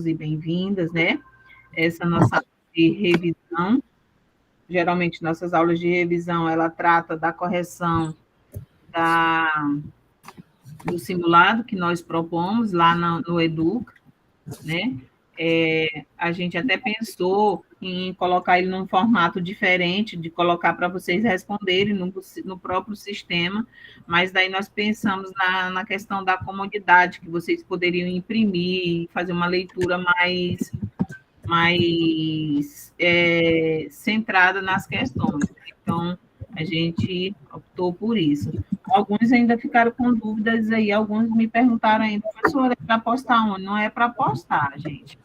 e bem-vindas, né? Essa nossa aula de revisão. Geralmente, nossas aulas de revisão, ela trata da correção do simulado que nós propomos lá no Educa, né? A gente até pensou em colocar ele num formato diferente, de colocar para vocês responderem no próprio sistema, mas daí nós pensamos na questão da comodidade, que vocês poderiam imprimir, fazer uma leitura mais centrada nas questões. Então, a gente optou por isso. Alguns ainda ficaram com dúvidas aí, alguns me perguntaram ainda, professora, é para postar onde? Não é para postar, gente.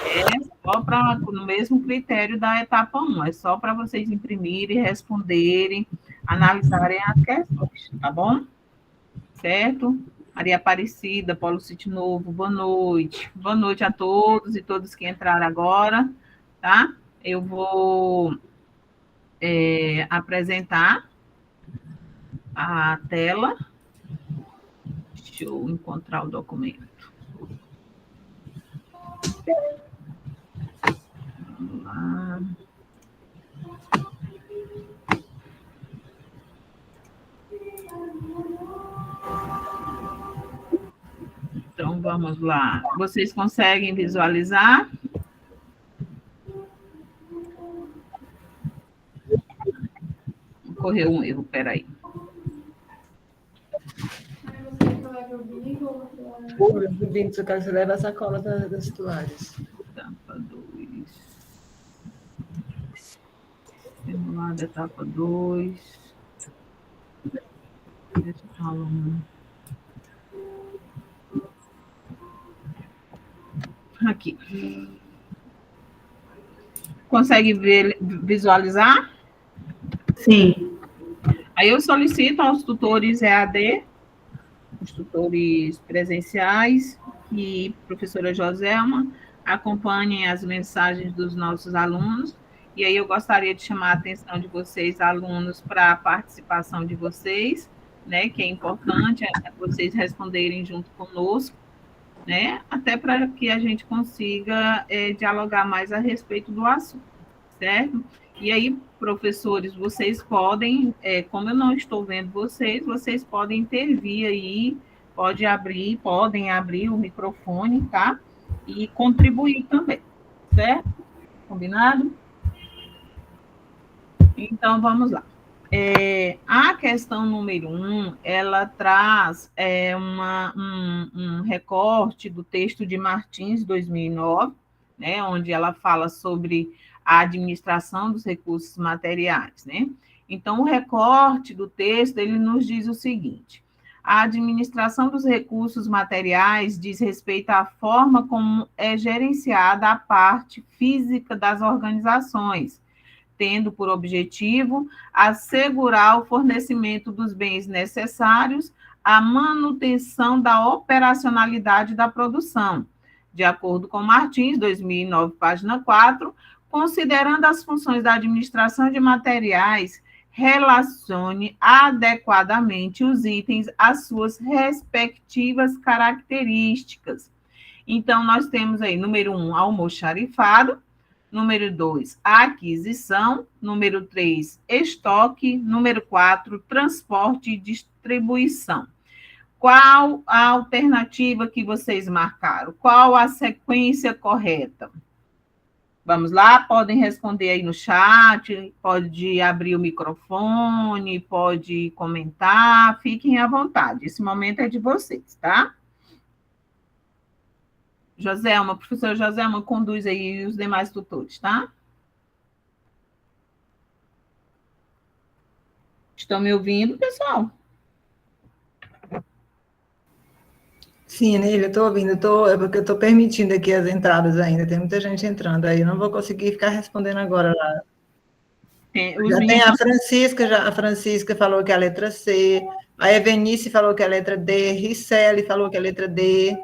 É só no mesmo critério da etapa 1, é só para vocês imprimirem, responderem, analisarem as questões, tá bom? Certo? Maria Aparecida, Paulo City Novo, boa noite. Boa noite a todos e todas que entraram agora, tá? Eu vou apresentar a tela. Deixa eu encontrar o documento. Vamos lá. Então, vamos lá. Vocês conseguem visualizar? Ocorreu um erro, peraí. Vindo, caso você leva a sacola das toalhas. Etapa 2. Simulado, etapa 2. Aqui. Consegue visualizar? Sim. Aí eu solicito aos tutores EAD, os tutores presenciais e professora Joselma, acompanhem as mensagens dos nossos alunos. E aí eu gostaria de chamar a atenção de vocês, alunos, para a participação de vocês, né, que é importante vocês responderem junto conosco, né, até para que a gente consiga dialogar mais a respeito do assunto, certo? E aí, professores, vocês podem, como eu não estou vendo vocês podem intervir aí, podem abrir o microfone, tá? E contribuir também, certo? Combinado? Então, vamos lá. A questão número 1, ela traz um recorte do texto de Martins, 2009, né, onde ela fala sobre a administração dos recursos materiais, né? Então, o recorte do texto, ele nos diz o seguinte: a administração dos recursos materiais diz respeito à forma como é gerenciada a parte física das organizações, tendo por objetivo assegurar o fornecimento dos bens necessários à manutenção da operacionalidade da produção. De acordo com Martins, 2009, página 4, considerando as funções da administração de materiais, relacione adequadamente os itens às suas respectivas características. Então, nós temos aí, número 1, almoxarifado, número 2, aquisição, número 3, estoque, número 4, transporte e distribuição. Qual a alternativa que vocês marcaram? Qual a sequência correta? Vamos lá, podem responder aí no chat, pode abrir o microfone, pode comentar, fiquem à vontade. Esse momento é de vocês, tá? Joselma, professora Joselma, conduz aí os demais tutores, tá? Estão me ouvindo, pessoal? Sim, Nele, eu estou ouvindo, é porque eu estou permitindo aqui as entradas ainda, tem muita gente entrando aí, eu não vou conseguir ficar respondendo agora lá. Já tem a Francisca falou que é a letra C, a Evenice falou que é a letra D, Ricele falou que é a letra D,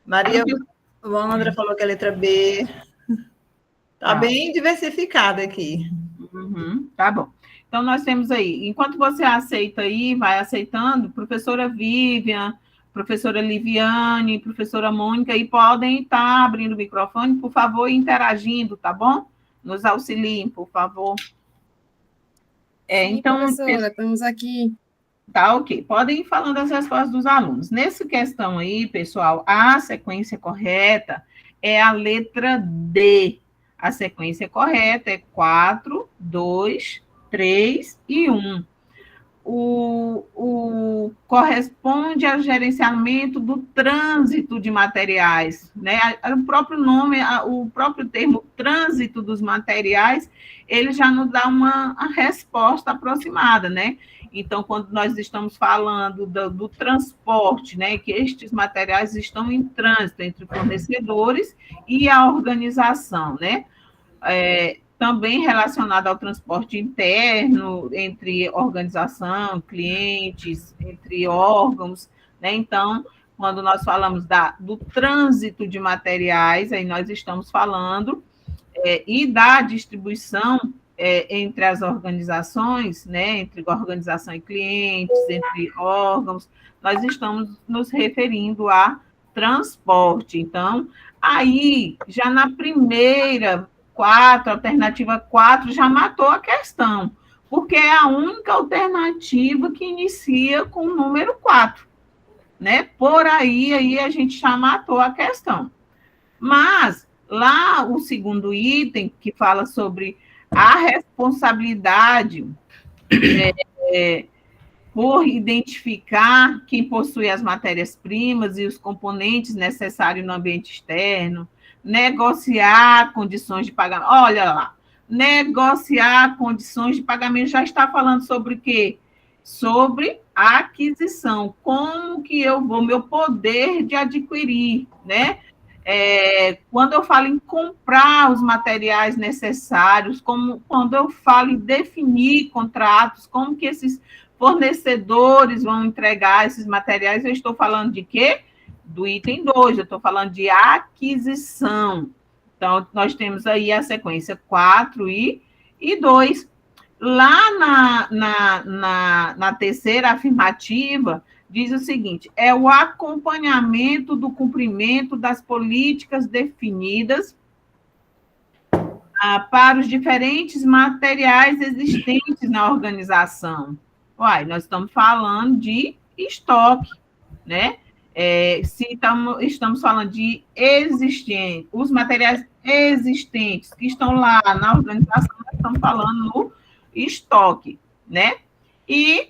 Maria Wandra falou que é a letra B. Tá bem diversificada aqui. Tá bom. Então, nós temos aí, enquanto você aceita aí, vai aceitando, professora Vivian, professora Liviane, professora Mônica, e podem estar abrindo o microfone, por favor, e interagindo, tá bom? Nos auxiliem, por favor. Sim, Então, professora, estamos aqui. Tá, ok. Podem ir falando as respostas dos alunos. Nessa questão aí, pessoal, a sequência correta é a letra D. A sequência correta é 4, 2, 3 e 1. Corresponde ao gerenciamento do trânsito de materiais, né? O próprio nome, o próprio termo trânsito dos materiais, ele já nos dá uma resposta aproximada, né? Então, quando nós estamos falando do transporte, né, que estes materiais estão em trânsito entre fornecedores e a organização, né? Também relacionado ao transporte interno, entre organização, clientes, entre órgãos, né? Então, quando nós falamos do trânsito de materiais, aí nós estamos falando e da distribuição entre as organizações, né? Entre organização e clientes, entre órgãos, nós estamos nos referindo a transporte. Então, aí, já na primeira alternativa 4 já matou a questão, porque é a única alternativa que inicia com o número 4, né? Por aí a gente já matou a questão. Mas, lá, o segundo item, que fala sobre a responsabilidade por identificar quem possui as matérias-primas e os componentes necessários no ambiente externo, negociar condições de pagamento. Olha lá, negociar condições de pagamento já está falando sobre o quê? Sobre a aquisição. Como que eu vou, meu poder de adquirir, né? Quando eu falo em comprar os materiais necessários, quando eu falo em definir contratos, como que esses fornecedores vão entregar esses materiais, eu estou falando de quê? Do item 2, eu estou falando de aquisição. Então, nós temos aí a sequência 4 e 2. Lá na terceira afirmativa, diz o seguinte: é o acompanhamento do cumprimento das políticas definidas para os diferentes materiais existentes na organização. Nós estamos falando de estoque, né? Se estamos falando de os materiais existentes que estão lá na organização, nós estamos falando no estoque, né? E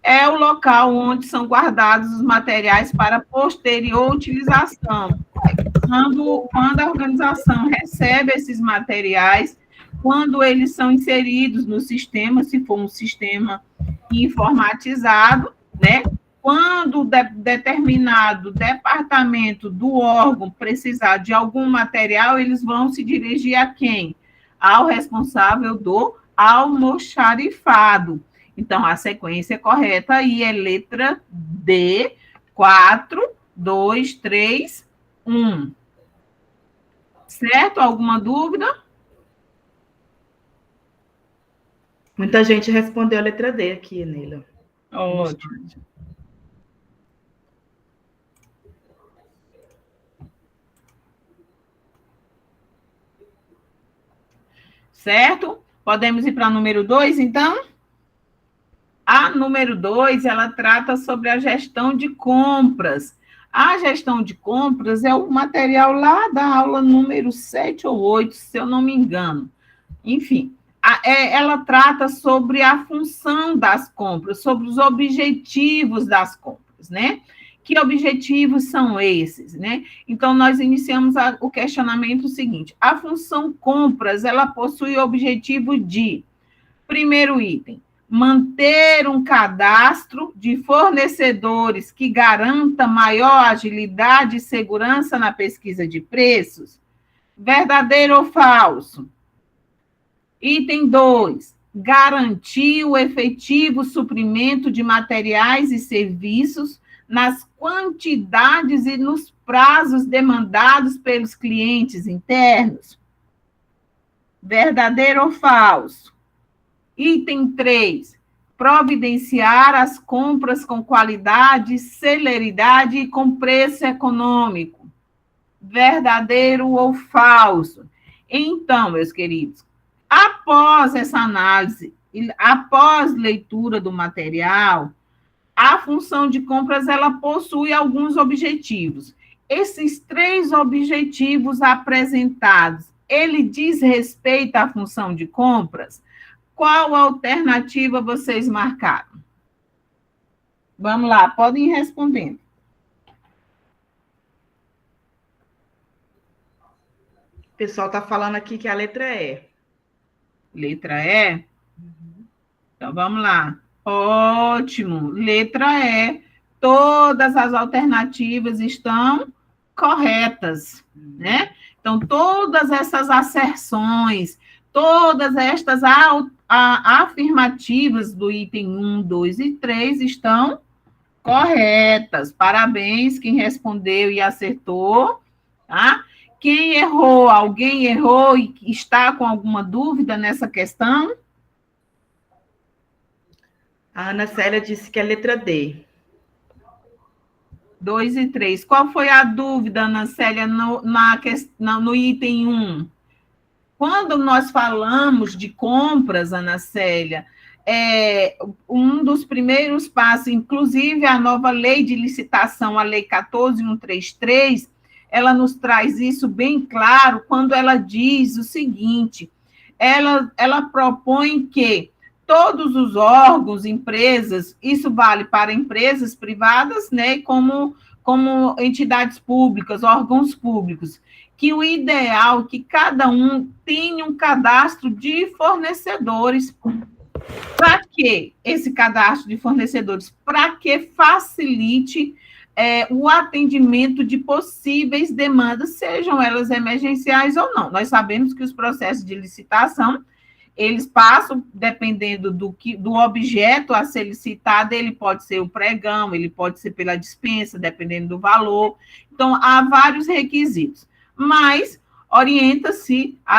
é o local onde são guardados os materiais para posterior utilização. Quando a organização recebe esses materiais, quando eles são inseridos no sistema, se for um sistema informatizado, né? Quando determinado departamento do órgão precisar de algum material, eles vão se dirigir a quem? Ao responsável do almoxarifado. Então, a sequência correta aí é letra D, 4, 2, 3, 1. Certo? Alguma dúvida? Muita gente respondeu a letra D aqui, Neila. Ótimo. Certo? Podemos ir para o número 2, então? A número 2, ela trata sobre a gestão de compras. A gestão de compras é o material lá da aula número 7 ou 8, se eu não me engano. Enfim, ela trata sobre a função das compras, sobre os objetivos das compras, né? Que objetivos são esses, né? Então, nós iniciamos o questionamento seguinte: a função compras, ela possui o objetivo de, primeiro item, manter um cadastro de fornecedores que garanta maior agilidade e segurança na pesquisa de preços? Verdadeiro ou falso? Item 2, garantir o efetivo suprimento de materiais e serviços nas quantidades e nos prazos demandados pelos clientes internos? Verdadeiro ou falso? Item 3, providenciar as compras com qualidade, celeridade e com preço econômico. Verdadeiro ou falso? Então, meus queridos, após essa análise, após leitura do material, a função de compras ela possui alguns objetivos. Esses 3 objetivos apresentados, ele diz respeito à função de compras? Qual alternativa vocês marcaram? Vamos lá, podem ir respondendo. O pessoal está falando aqui que a letra E. Letra E? Então, vamos lá. Ótimo. Letra E. Todas as alternativas estão corretas, né? Então, todas essas asserções, todas estas afirmativas do item 1, 2 e 3 estão corretas. Parabéns, quem respondeu e acertou, tá? Quem errou, alguém errou e está com alguma dúvida nessa questão? A Ana Célia disse que é a letra D. 2 e 3. Qual foi a dúvida, Ana Célia, no item 1? Quando nós falamos de compras, Ana Célia, um dos primeiros passos, inclusive a nova lei de licitação, a Lei 14.133, ela nos traz isso bem claro quando ela diz o seguinte, ela propõe que todos os órgãos, empresas, isso vale para empresas privadas, né, como entidades públicas, órgãos públicos, que o ideal é que cada um tenha um cadastro de fornecedores. Para que esse cadastro de fornecedores? Para que facilite o atendimento de possíveis demandas, sejam elas emergenciais ou não. Nós sabemos que os processos de licitação, eles passam, dependendo do objeto a ser licitado, ele pode ser o pregão, ele pode ser pela dispensa, dependendo do valor. Então, há vários requisitos. Mas, a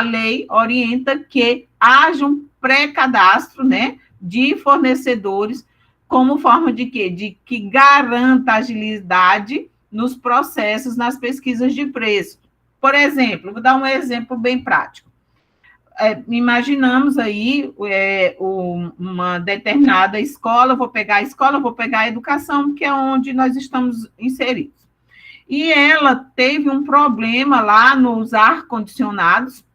lei orienta que haja um pré-cadastro, né, de fornecedores, como forma de quê? De que garanta agilidade nos processos, nas pesquisas de preço. Por exemplo, vou dar um exemplo bem prático. Imaginamos aí uma determinada escola, vou pegar a educação, que é onde nós estamos inseridos. E ela teve um problema lá nos ar-condicionados,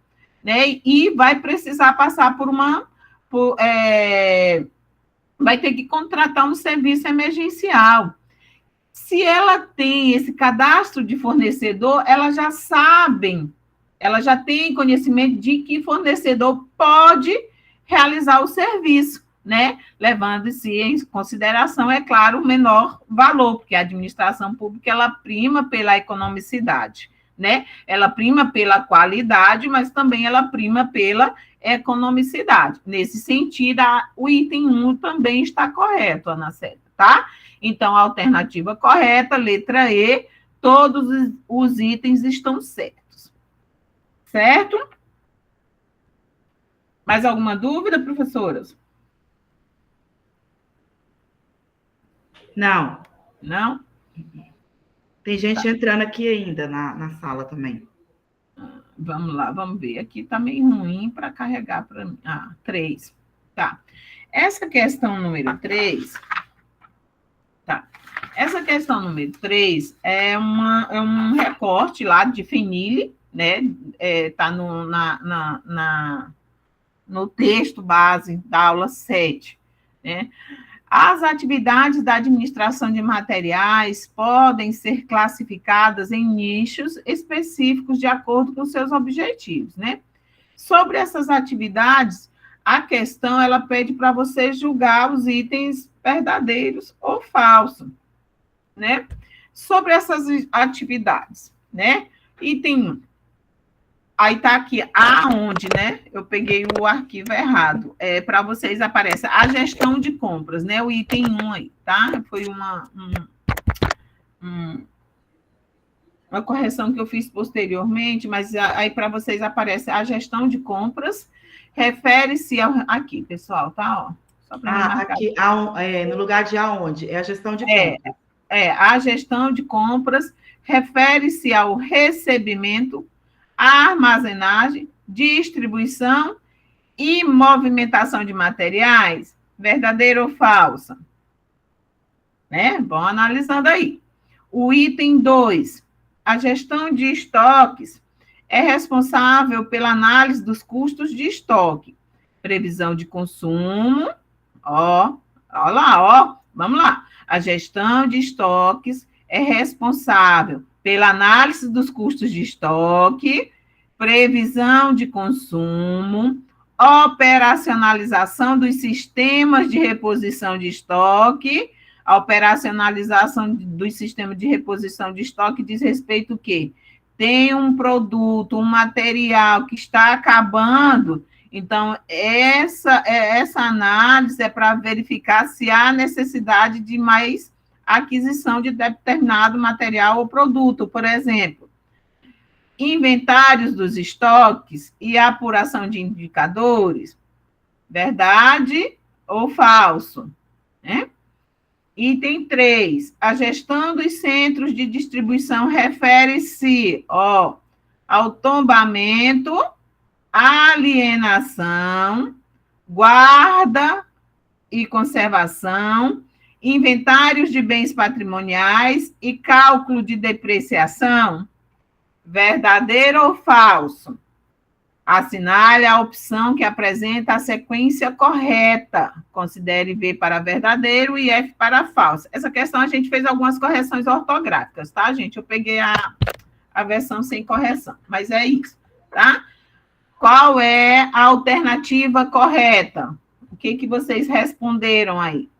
né, e vai precisar passar vai ter que contratar um serviço emergencial. Se ela tem esse cadastro de fornecedor, ela já tem conhecimento de que fornecedor pode realizar o serviço, né? Levando-se em consideração, é claro, o menor valor, porque a administração pública, ela prima pela economicidade, né? Ela prima pela qualidade, mas também ela prima pela economicidade. Nesse sentido, o item 1 também está correto, Ana Célia, tá? Então, a alternativa correta, letra E, todos os itens estão certos. Certo? Mais alguma dúvida, professoras? Não. Não? Tem gente entrando aqui ainda na sala também. Vamos lá, vamos ver. Aqui está meio ruim para carregar para mim. 3. Tá. Essa questão número 3... Tá. Essa questão número 3 é um recorte lá de FENILE, né? Está no texto base da aula 7, né? As atividades da administração de materiais podem ser classificadas em nichos específicos de acordo com seus objetivos, né? Sobre essas atividades, a questão, ela pede para você julgar os itens verdadeiros ou falsos, né? Sobre essas atividades, né? Item 1. Aí tá aqui, aonde, né? Eu peguei o arquivo errado. Para vocês aparece a gestão de compras, né? O item 1 aí, tá? Foi uma correção que eu fiz posteriormente, mas aí para vocês aparece a gestão de compras, refere-se aqui, pessoal, tá? Ó, Só para me marcar. Aqui, no lugar de aonde? É a gestão de compras. A gestão de compras refere-se ao recebimento, armazenagem, distribuição e movimentação de materiais. Verdadeira ou falsa? Né? Vão analisando aí. O item 2. A gestão de estoques é responsável pela análise dos custos de estoque, previsão de consumo, vamos lá. A gestão de estoques é responsável pela análise dos custos de estoque, previsão de consumo, operacionalização dos sistemas de reposição de estoque. A operacionalização dos sistemas de reposição de estoque diz respeito ao quê? Tem um produto, um material que está acabando, então essa análise é para verificar se há necessidade de mais aquisição de determinado material ou produto. Por exemplo, inventários dos estoques e apuração de indicadores, verdade ou falso, né? Item 3, a gestão dos centros de distribuição refere-se ao tombamento, alienação, guarda e conservação, inventários de bens patrimoniais e cálculo de depreciação. Verdadeiro ou falso? Assinale a opção que apresenta a sequência correta. Considere V para verdadeiro e F para falso. Essa questão a gente fez algumas correções ortográficas, tá, gente? Eu peguei a versão sem correção, mas é isso, tá? Qual é a alternativa correta? O que vocês responderam aí?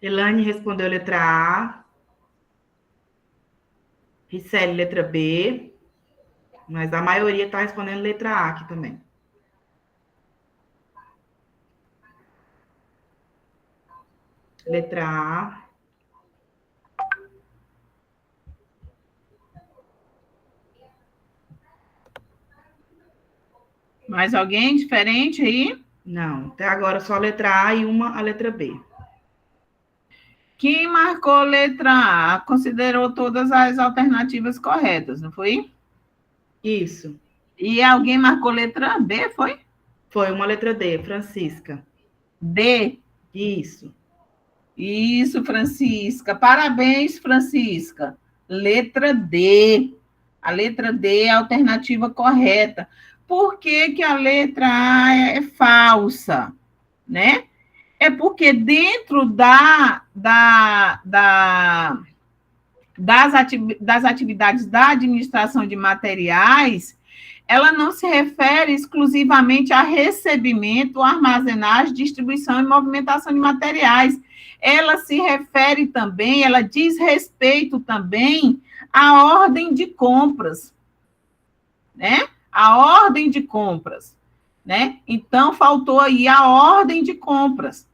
Elane respondeu letra A. Ricele, letra B. Mas a maioria está respondendo letra A aqui também. Letra A. Mais alguém diferente aí? Não, até agora só a letra A e a letra B. Quem marcou letra A considerou todas as alternativas corretas, não foi? Isso. E alguém marcou letra B, foi? Foi uma letra D, Francisca. D. Isso. Isso, Francisca. Parabéns, Francisca. Letra D. A letra D é a alternativa correta. Por que a letra A é falsa? Né? É porque dentro das atividades da administração de materiais, ela não se refere exclusivamente a recebimento, armazenagem, distribuição e movimentação de materiais. Ela se refere também, ela diz respeito também à ordem de compras, né? A ordem de compras, né? Então, faltou aí a ordem de compras.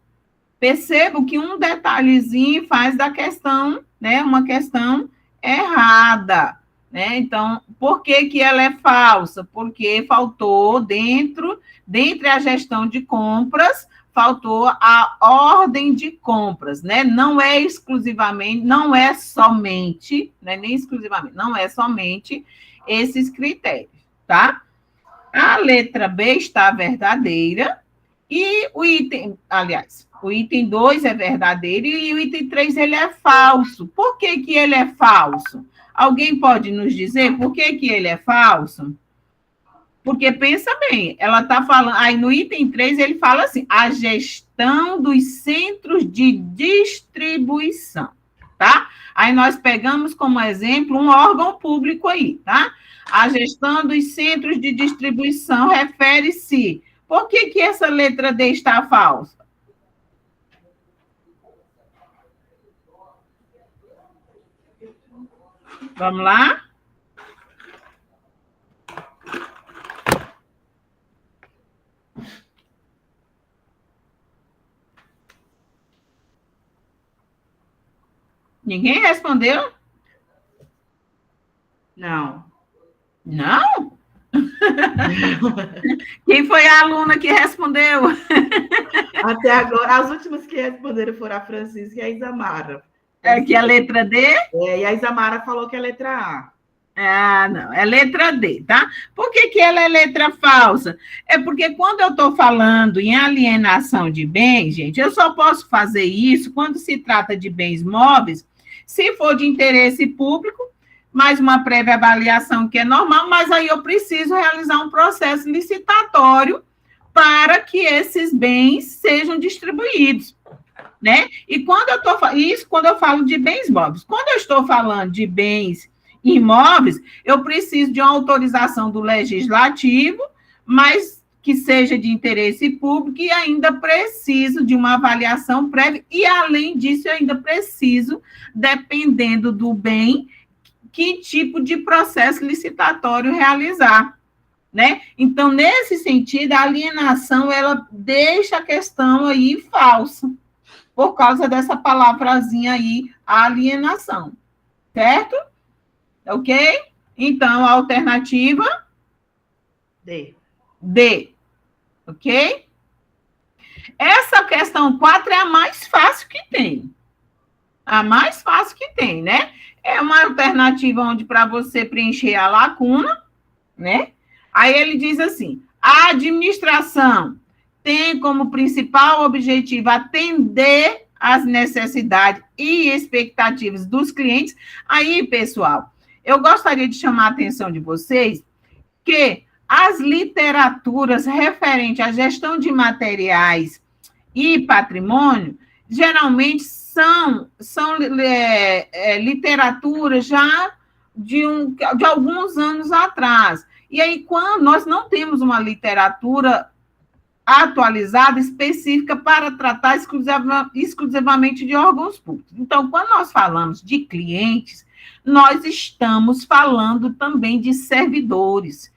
Percebo que um detalhezinho faz da questão, né, uma questão errada, né? Então, por que ela é falsa? Porque faltou dentre a gestão de compras, faltou a ordem de compras, né? Não é exclusivamente, não é somente, né, nem exclusivamente, não é somente esses critérios, tá? A letra B está verdadeira e o item 2 é verdadeiro e o item 3 ele é falso. Por que ele é falso? Alguém pode nos dizer por que ele é falso? Porque, pensa bem, ela está falando... Aí, no item 3, ele fala assim, a gestão dos centros de distribuição, tá? Aí, nós pegamos como exemplo um órgão público aí, tá? A gestão dos centros de distribuição refere-se... Por que essa letra D está falsa? Vamos lá? Ninguém respondeu? Não. Não? Quem foi a aluna que respondeu? Até agora, as últimas que responderam foram a Francisca e a Isamara. É que a letra D? E a Isamara falou que é a letra A. Ah, não, é letra D, tá? Por que ela é letra falsa? É porque quando eu estou falando em alienação de bens, gente, eu só posso fazer isso quando se trata de bens móveis, se for de interesse público, mais uma prévia avaliação que é normal, mas aí eu preciso realizar um processo licitatório para que esses bens sejam distribuídos, né? E quando eu estou isso quando eu falo de bens móveis. Quando eu estou falando de bens imóveis, eu preciso de uma autorização do legislativo, mas que seja de interesse público, e ainda preciso de uma avaliação prévia, e além disso, eu ainda preciso, dependendo do bem, que tipo de processo licitatório realizar, né? Então, nesse sentido, a alienação, ela deixa a questão aí falsa, por causa dessa palavrazinha aí, alienação, certo? Ok? Então, a alternativa? D. D. Ok? Essa questão 4 é a mais fácil que tem. A mais fácil que tem, né? É uma alternativa onde para você preencher a lacuna, né? Aí ele diz assim: a administração tem como principal objetivo atender às necessidades e expectativas dos clientes. Aí, pessoal, eu gostaria de chamar a atenção de vocês que as literaturas referentes à gestão de materiais e patrimônio, geralmente são literaturas já de alguns anos atrás. E aí, quando nós não temos uma literatura atualizada, específica, para tratar exclusivamente de órgãos públicos. Então, quando nós falamos de clientes, nós estamos falando também de servidores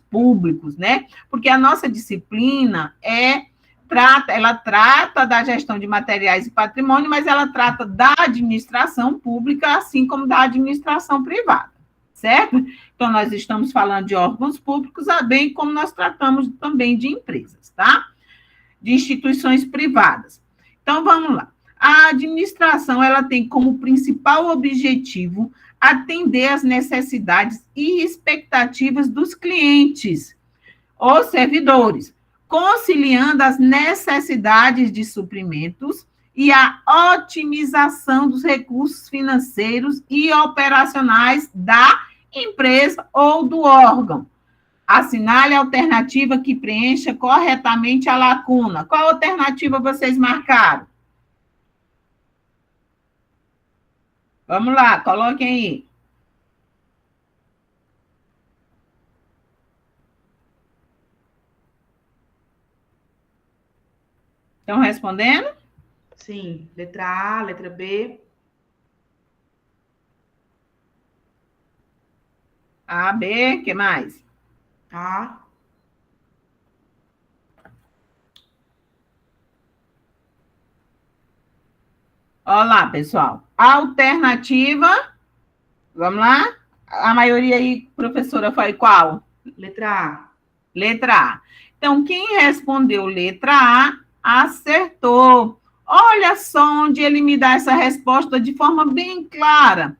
públicos, né? Porque a nossa disciplina ela trata da gestão de materiais e patrimônio, mas ela trata da administração pública, assim como da administração privada, certo? Então, nós estamos falando de órgãos públicos, bem como nós tratamos também de empresas, tá? De instituições privadas. Então, vamos lá. A administração, ela tem como principal objetivo atender às necessidades e expectativas dos clientes ou servidores, conciliando as necessidades de suprimentos e a otimização dos recursos financeiros e operacionais da empresa ou do órgão. Assinale a alternativa que preencha corretamente a lacuna. Qual alternativa vocês marcaram? Vamos lá, coloquem aí. Estão respondendo? Sim. Letra A, letra B. A, B, que mais? A. Olá, pessoal. Alternativa, vamos lá? A maioria aí, professora, foi qual? Letra A. Letra A. Então, quem respondeu letra A, acertou. Olha só onde ele me dá essa resposta de forma bem clara.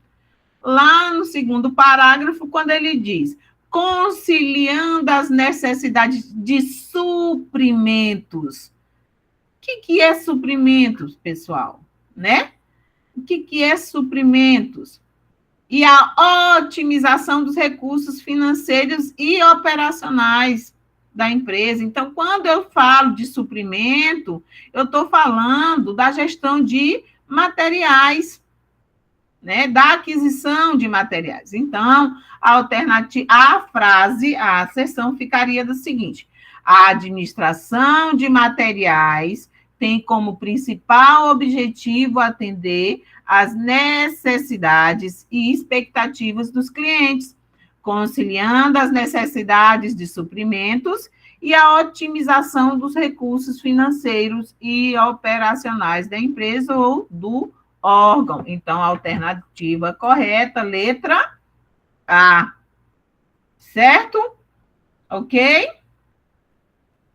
Lá no segundo parágrafo, quando ele diz: conciliando as necessidades de suprimentos. O que é suprimentos, pessoal? Né? O que é suprimentos? E a otimização dos recursos financeiros e operacionais da empresa. Então, quando eu falo de suprimento, eu estou falando da gestão de materiais, né, da aquisição de materiais. Então, a asserção ficaria da seguinte: a administração de materiais tem como principal objetivo atender às necessidades e expectativas dos clientes, conciliando as necessidades de suprimentos e a otimização dos recursos financeiros e operacionais da empresa ou do órgão. Então, a alternativa correta, letra A. Certo? Ok?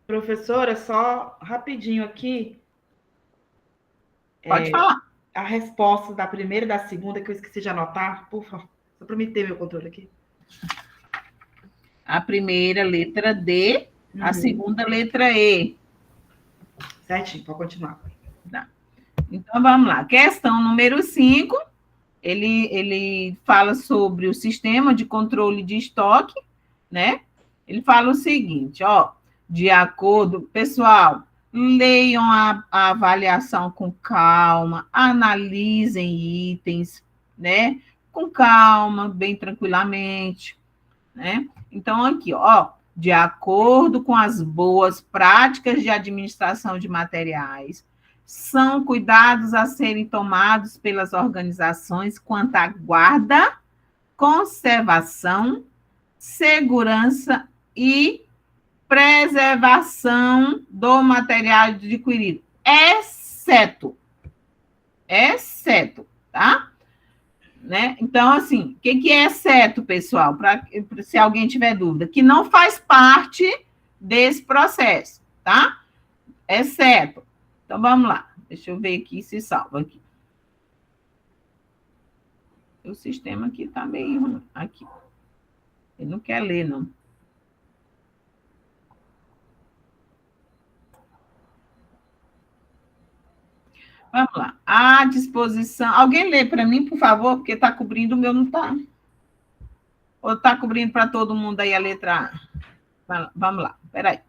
Professora, só rapidinho aqui. Pode falar. A resposta da primeira e da segunda, que eu esqueci de anotar, por favor. Só para me ter meu controle aqui. A primeira, letra D. A segunda, letra E. Certinho, pode continuar. Tá. Então, vamos lá. Questão número 5. Ele fala sobre o sistema de controle de estoque, né? Ele fala o seguinte, ó, de acordo... Pessoal, leiam a avaliação com calma, analisem itens, né? Com calma, bem tranquilamente, né? Então, aqui, ó, de acordo com as boas práticas de administração de materiais, são cuidados a serem tomados pelas organizações quanto à guarda, conservação, segurança e preservação do material adquirido, exceto, tá? Né? Então, assim, o que é exceto, pessoal? Se alguém tiver dúvida, que não faz parte desse processo, tá? Exceto. Então, vamos lá. Deixa eu ver aqui se salva aqui. O sistema aqui está meio... Aqui. Ele não quer ler, não. Vamos lá. À disposição... Alguém lê para mim, por favor, porque está cobrindo, o meu não está. Ou está cobrindo para todo mundo aí a letra A? Vamos lá. Espera aí.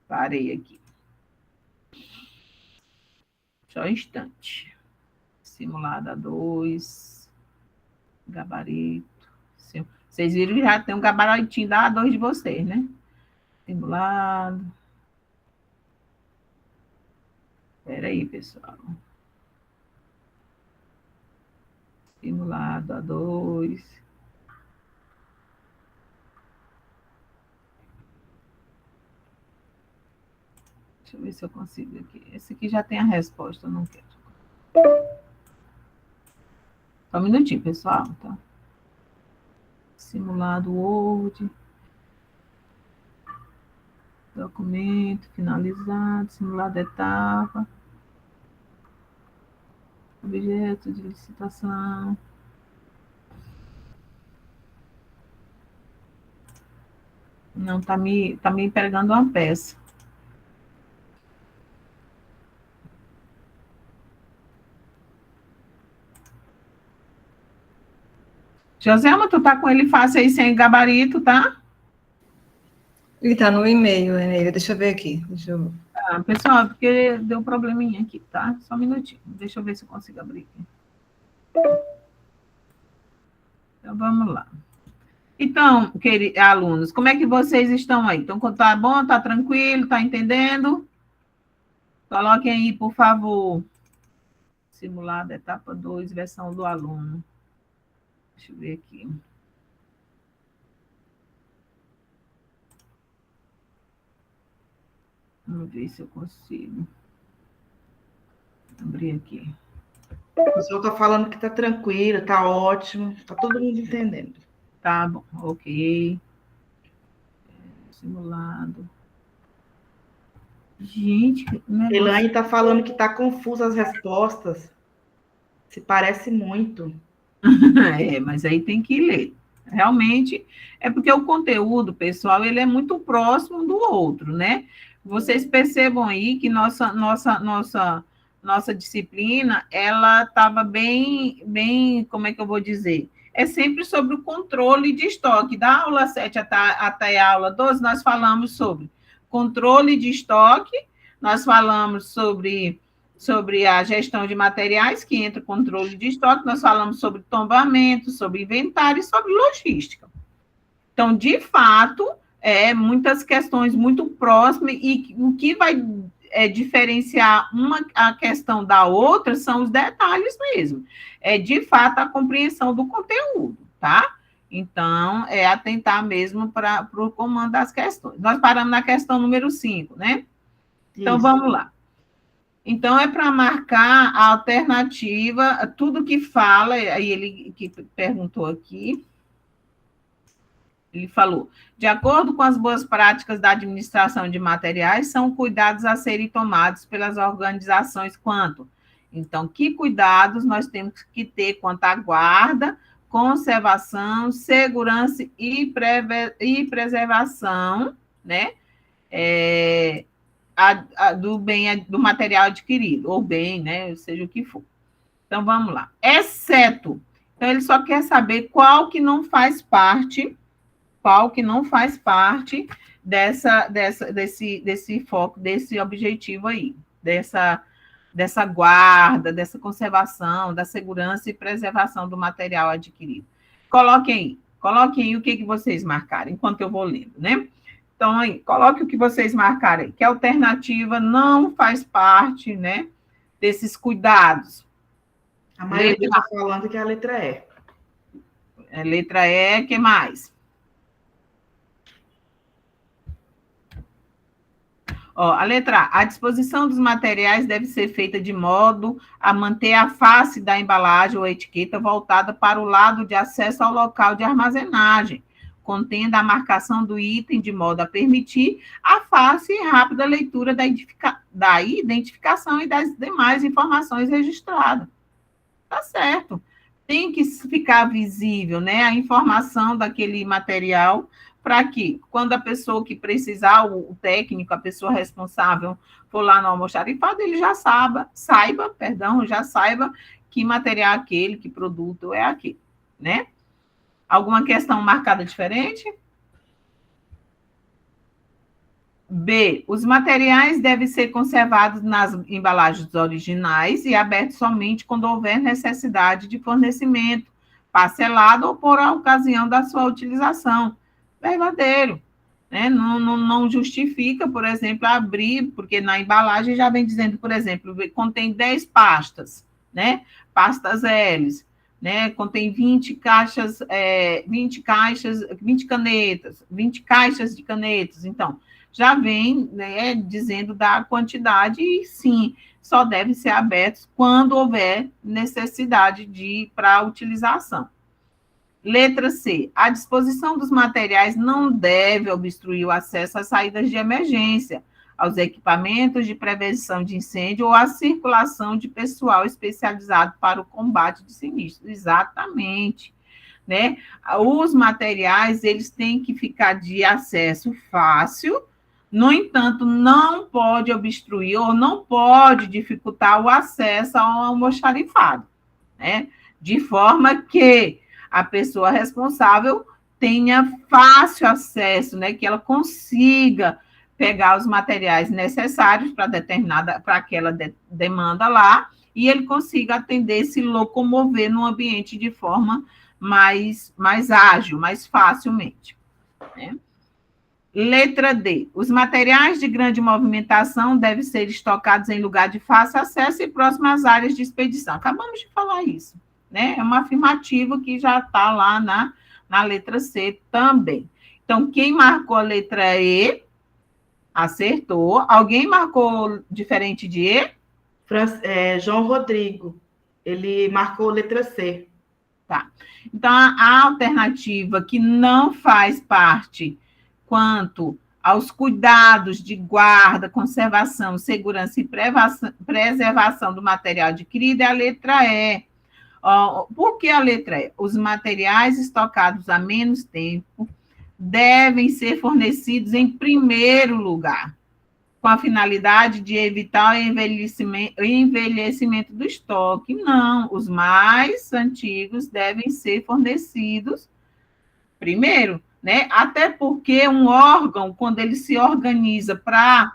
Parei aqui. Só um instante. Simulado A2. Gabarito. Vocês viram que já tem um gabaritinho da A2 de vocês, né? Simulado. Espera aí, pessoal. Simulado A2. Deixa eu ver se eu consigo aqui. Esse aqui já tem a resposta, eu não quero. Só um minutinho, pessoal. Tá? Simulado Word. Documento finalizado. Simulado etapa. Objeto de licitação. Não, tá me pegando uma peça. Joselma, tu tá com ele fácil aí sem gabarito, tá? Ele está no e-mail, Eneida. Deixa eu ver aqui. Pessoal, porque deu um probleminha aqui, tá? Só um minutinho. Deixa eu ver se eu consigo abrir aqui. Então, vamos lá. Então, queridos alunos, como é que vocês estão aí? Então, tá bom? Tá tranquilo? Tá entendendo? Coloquem aí, por favor. Simulado, etapa 2, versão do aluno. Deixa eu ver aqui. Vamos ver se eu consigo. Abrir aqui. O pessoal está falando que está tranquilo, está ótimo, está todo mundo entendendo. Tá bom, ok. Simulado. Gente, Elaine está falando que está confusa as respostas. Se parece muito. Mas aí tem que ler. Realmente, é porque o conteúdo, pessoal, ele é muito próximo do outro, né? Vocês percebam aí que nossa disciplina, ela estava bem, como é que eu vou dizer? É sempre sobre o controle de estoque. Da aula 7 até a aula 12, nós falamos sobre controle de estoque, nós falamos sobre a gestão de materiais, que entra o controle de estoque, nós falamos sobre tombamento, sobre inventário e sobre logística. Então, de fato, muitas questões muito próximas, e o que vai diferenciar a questão da outra são os detalhes mesmo. De fato, a compreensão do conteúdo, tá? Então, atentar mesmo para o comando das questões. Nós paramos na questão número 5, né? Então, vamos lá. Então, é para marcar a alternativa, tudo que fala, aí ele que perguntou aqui, ele falou, de acordo com as boas práticas da administração de materiais, são cuidados a serem tomados pelas organizações quanto? Então, que cuidados nós temos que ter quanto à guarda, conservação, segurança e preservação, né? Do bem, do material adquirido, ou bem, né? Seja o que for. Então, vamos lá. Exceto. Então, ele só quer saber qual que não faz parte desse foco, desse objetivo aí, dessa guarda, dessa conservação, da segurança e preservação do material adquirido. Coloquem aí o que vocês marcaram, enquanto eu vou lendo, né? Então, aí, coloque o que vocês marcaram aí, que a alternativa não faz parte, né, desses cuidados. A maioria está falando que é a letra E. A letra E, o que mais? Ó, a letra A, a disposição dos materiais deve ser feita de modo a manter a face da embalagem ou etiqueta voltada para o lado de acesso ao local de armazenagem, contendo a marcação do item de modo a permitir a fácil e rápida leitura da identificação e das demais informações registradas. Tá certo. Tem que ficar visível, né, a informação daquele material, para que, quando a pessoa que precisar, o técnico, a pessoa responsável, for lá no almoxarifado, ele já saiba que material é aquele, que produto é aquele, né? Alguma questão marcada diferente? B. Os materiais devem ser conservados nas embalagens originais e abertos somente quando houver necessidade de fornecimento, parcelado ou por ocasião da sua utilização. Verdadeiro. Né? Não justifica, por exemplo, abrir, porque na embalagem já vem dizendo, por exemplo, contém 10 pastas, né? Pastas L's, né? Contém 20 caixas, 20 canetas, 20 caixas de canetas. Então, já vem, né, dizendo da quantidade e, sim, só devem ser abertos quando houver necessidade para utilização. Letra C. A disposição dos materiais não deve obstruir o acesso às saídas de emergência, aos equipamentos de prevenção de incêndio ou à circulação de pessoal especializado para o combate de sinistros. Exatamente. Né? Os materiais, eles têm que ficar de acesso fácil, no entanto, não pode obstruir ou não pode dificultar o acesso ao almoxarifado, né? De forma que a pessoa responsável tenha fácil acesso, né? Que ela consiga pegar os materiais necessários para aquela demanda lá, e ele consiga atender, se locomover no ambiente de forma mais ágil, mais facilmente, né? Letra D. Os materiais de grande movimentação devem ser estocados em lugar de fácil acesso e próximo às áreas de expedição. Acabamos de falar isso, né? É uma afirmativa que já está lá na letra C também. Então, quem marcou a letra E, acertou. Alguém marcou diferente de E? João Rodrigo. Ele marcou a letra C. Tá. Então, a alternativa que não faz parte quanto aos cuidados de guarda, conservação, segurança e preservação do material adquirido é a letra E. Por que a letra E? Os materiais estocados há menos tempo devem ser fornecidos em primeiro lugar, com a finalidade de evitar o envelhecimento do estoque. Não, os mais antigos devem ser fornecidos primeiro, né? Até porque um órgão, quando ele se organiza para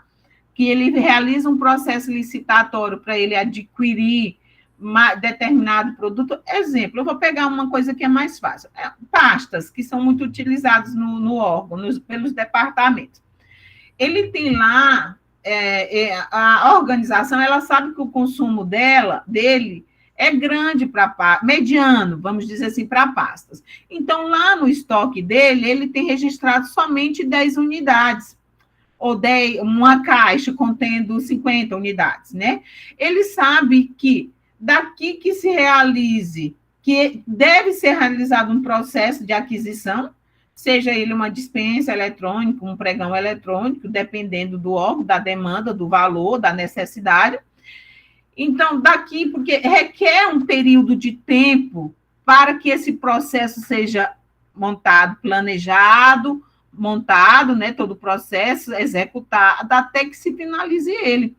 que ele realize um processo licitatório para ele adquirir determinado produto, exemplo, eu vou pegar uma coisa que é mais fácil, pastas, que são muito utilizadas no órgão, pelos departamentos. Ele tem lá, a organização, ela sabe que o consumo dele é grande mediano, vamos dizer assim, para pastas. Então, lá no estoque dele, ele tem registrado somente 10 unidades. ou 10, uma caixa contendo 50 unidades, né? Ele sabe que daqui que se realize, que deve ser realizado um processo de aquisição, seja ele uma dispensa eletrônica, um pregão eletrônico, dependendo do órgão, da demanda, do valor, da necessidade. Então, daqui, porque requer um período de tempo para que esse processo seja montado, planejado, montado, né, todo o processo, executado, até que se finalize ele.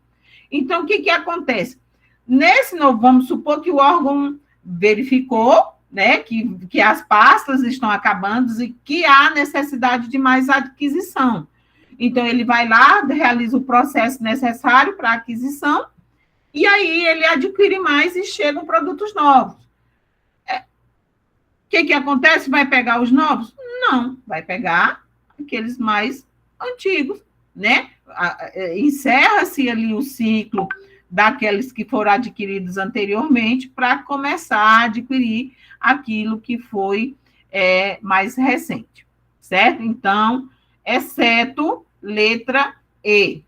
Então, o que acontece? Nesse novo, vamos supor que o órgão verificou, né, que as pastas estão acabando e que há necessidade de mais aquisição. Então, ele vai lá, realiza o processo necessário para a aquisição, e aí ele adquire mais e chegam produtos novos. O que acontece? Vai pegar os novos? Não, vai pegar aqueles mais antigos, né? Encerra-se ali o ciclo daqueles que foram adquiridos anteriormente para começar a adquirir aquilo que foi mais recente, certo? Então, exceto letra E.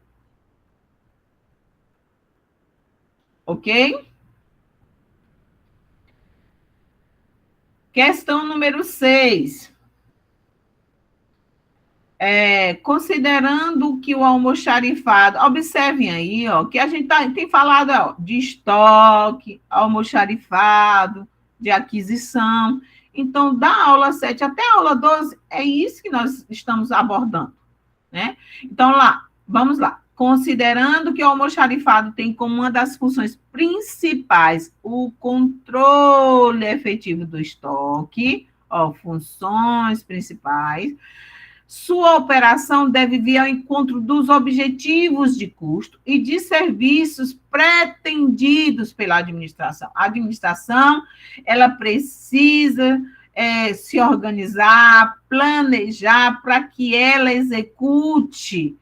Ok? Questão número 6. Considerando que o almoxarifado, observem aí, ó, que a gente tem falado ó, de estoque, almoxarifado, de aquisição. Então, da aula 7 até a aula 12, é isso que nós estamos abordando, né? Então, vamos lá. Considerando que o almoxarifado tem como uma das funções principais o controle efetivo do estoque, ó, funções principais, sua operação deve vir ao encontro dos objetivos de custo e de serviços pretendidos pela administração. A administração, ela precisa se organizar, planejar para que ela execute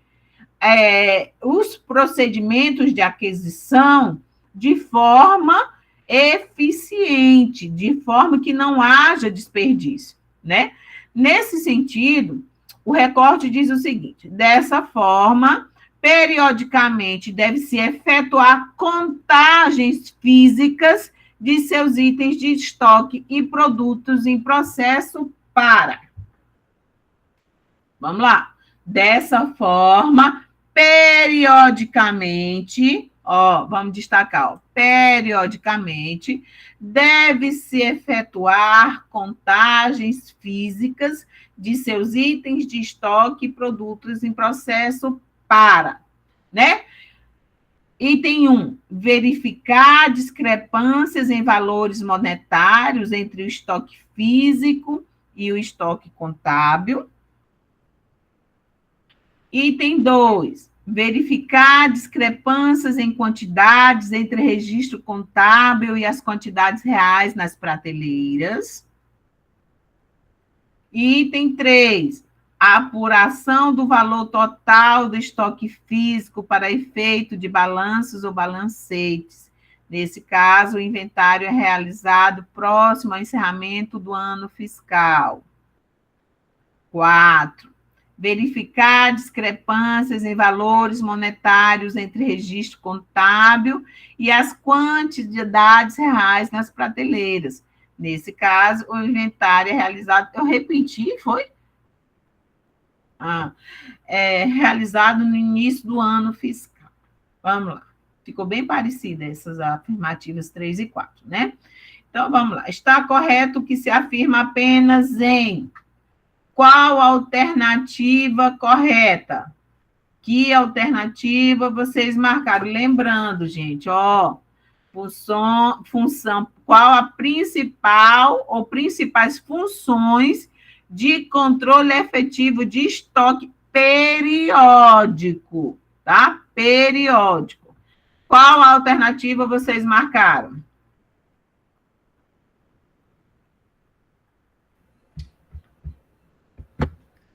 os procedimentos de aquisição de forma eficiente, de forma que não haja desperdício, né? Nesse sentido, o recorte diz o seguinte: dessa forma, periodicamente deve-se efetuar contagens físicas de seus itens de estoque e produtos em processo para. Vamos lá. Dessa forma, periodicamente, ó, vamos destacar, ó, periodicamente, deve-se efetuar contagens físicas de seus itens de estoque e produtos em processo para, né? Item 1, verificar discrepâncias em valores monetários entre o estoque físico e o estoque contábil. Item 2, verificar discrepâncias em quantidades entre registro contábil e as quantidades reais nas prateleiras. Item 3, a apuração do valor total do estoque físico para efeito de balanços ou balancetes. Nesse caso, o inventário é realizado próximo ao encerramento do ano fiscal. 4, verificar discrepâncias em valores monetários entre registro contábil e as quantidades reais nas prateleiras. Nesse caso, o inventário é realizado... Eu repeti, foi? Realizado no início do ano fiscal. Vamos lá. Ficou bem parecida essas afirmativas 3 e 4, né? Então, vamos lá. Está correto que se afirma apenas em... Qual a alternativa correta? Que alternativa vocês marcaram? Lembrando, gente, ó, função, qual a principal ou principais funções de controle efetivo de estoque periódico, tá? Periódico. Qual a alternativa vocês marcaram?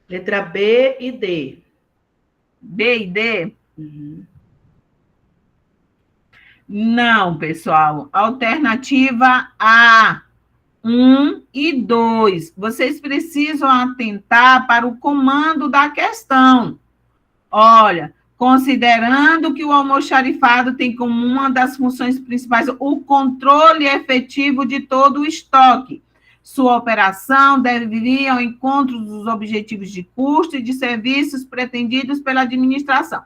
Letra B e D. B e D? Uhum. Não, pessoal. Alternativa A, 1 e 2. Vocês precisam atentar para o comando da questão. Olha, considerando que o almoxarifado tem como uma das funções principais o controle efetivo de todo o estoque. Sua operação deve ir ao encontro dos objetivos de custo e de serviços pretendidos pela administração.